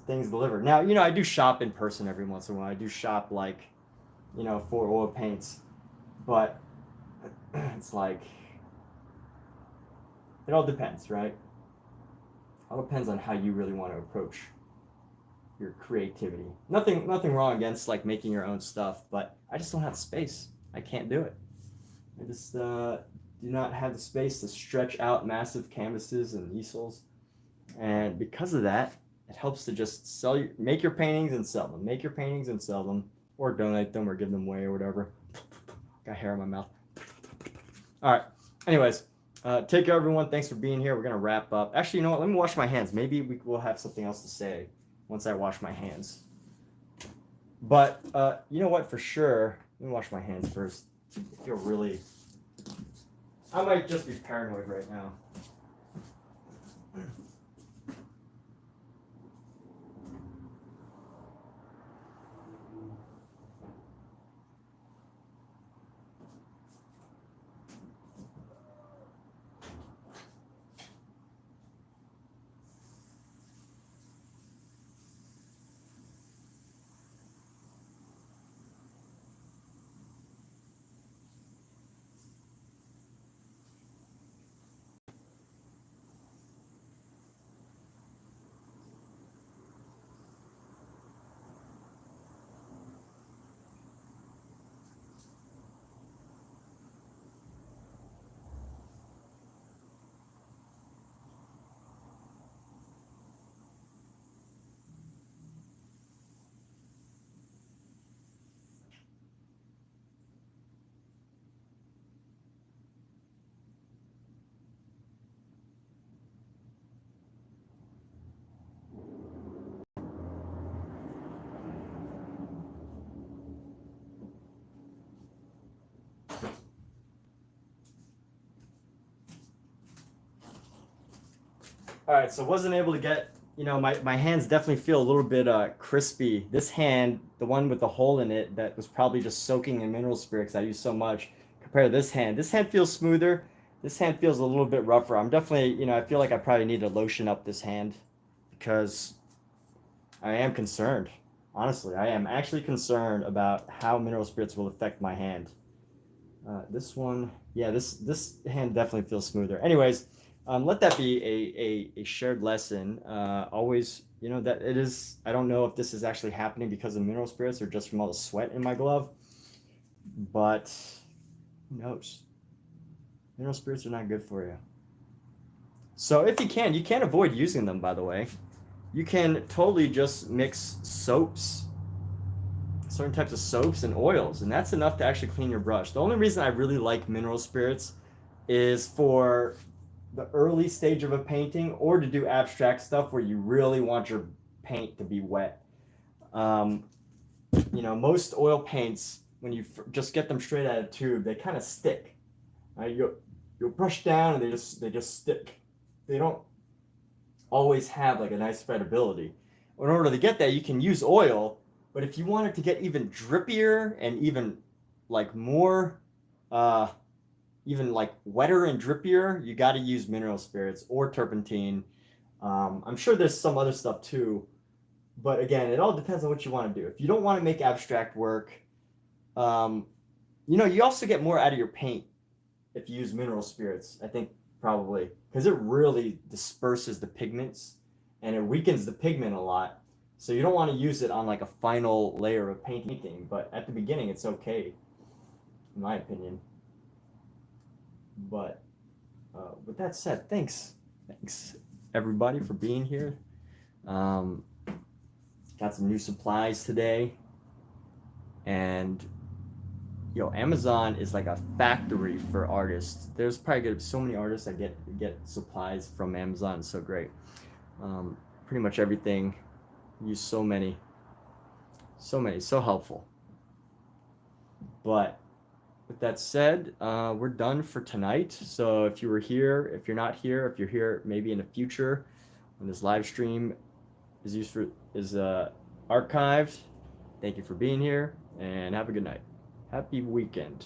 Speaker 1: things delivered. Now, you know, I do shop in person every once in a while. I do shop, like, you know, for oil paints, but it's like, it all depends, right? It all depends on how you really want to approach your creativity. Nothing wrong against like making your own stuff, but I just don't have the space. I can't do it. I just do not have the space to stretch out massive canvases and easels, and because of that, it helps to just make your paintings and sell them. Make your paintings and sell them, or donate them, or give them away, or whatever. Got hair in my mouth. All right. Anyways, take care, everyone. Thanks for being here. We're gonna wrap up. Actually, you know what? Let me wash my hands. Maybe we'll have something else to say once I wash my hands. But you know what? For sure, let me wash my hands first. I feel really. I might just be paranoid right now. All right, so wasn't able to get, my hands definitely feel a little bit crispy. This hand, the one with the hole in it that was probably just soaking in mineral spirits I use so much, compared to this hand feels smoother. This hand feels a little bit rougher. I'm definitely, I feel like I probably need to lotion up this hand because I am concerned. Honestly, I am actually concerned about how mineral spirits will affect my hand. This one, yeah, this hand definitely feels smoother. Anyways, let that be a shared lesson. Always, that it is. I don't know if this is actually happening because of mineral spirits or just from all the sweat in my glove, but who knows? Mineral spirits are not good for you. So if you can't avoid using them, by the way. You can totally just mix soaps, certain types of soaps and oils, and that's enough to actually clean your brush. The only reason I really like mineral spirits is for the early stage of a painting or to do abstract stuff where you really want your paint to be wet. Most oil paints, when you just get them straight out of a tube, they kind of stick. Right? You'll brush down and they just stick. They don't always have like a nice spreadability. In order to get that, you can use oil, but if you want it to get even drippier and even like more, even like wetter and drippier, you got to use mineral spirits or turpentine. I'm sure there's some other stuff too, but again, it all depends on what you want to do. If you don't want to make abstract work, you also get more out of your paint if you use mineral spirits, I think. Probably because it really disperses the pigments and it weakens the pigment a lot, so you don't want to use it on like a final layer of painting, but at the beginning it's okay in my opinion. But with that said, thanks everybody for being here. Got some new supplies today, and Amazon is like a factory for artists. There's probably gonna be so many artists that get supplies from Amazon. It's so great. Pretty much everything. Use so many, so helpful. But with that said, we're done for tonight. So if you were here, if you're not here, if you're here maybe in the future when this live stream is archived, thank you for being here and have a good night. Happy weekend.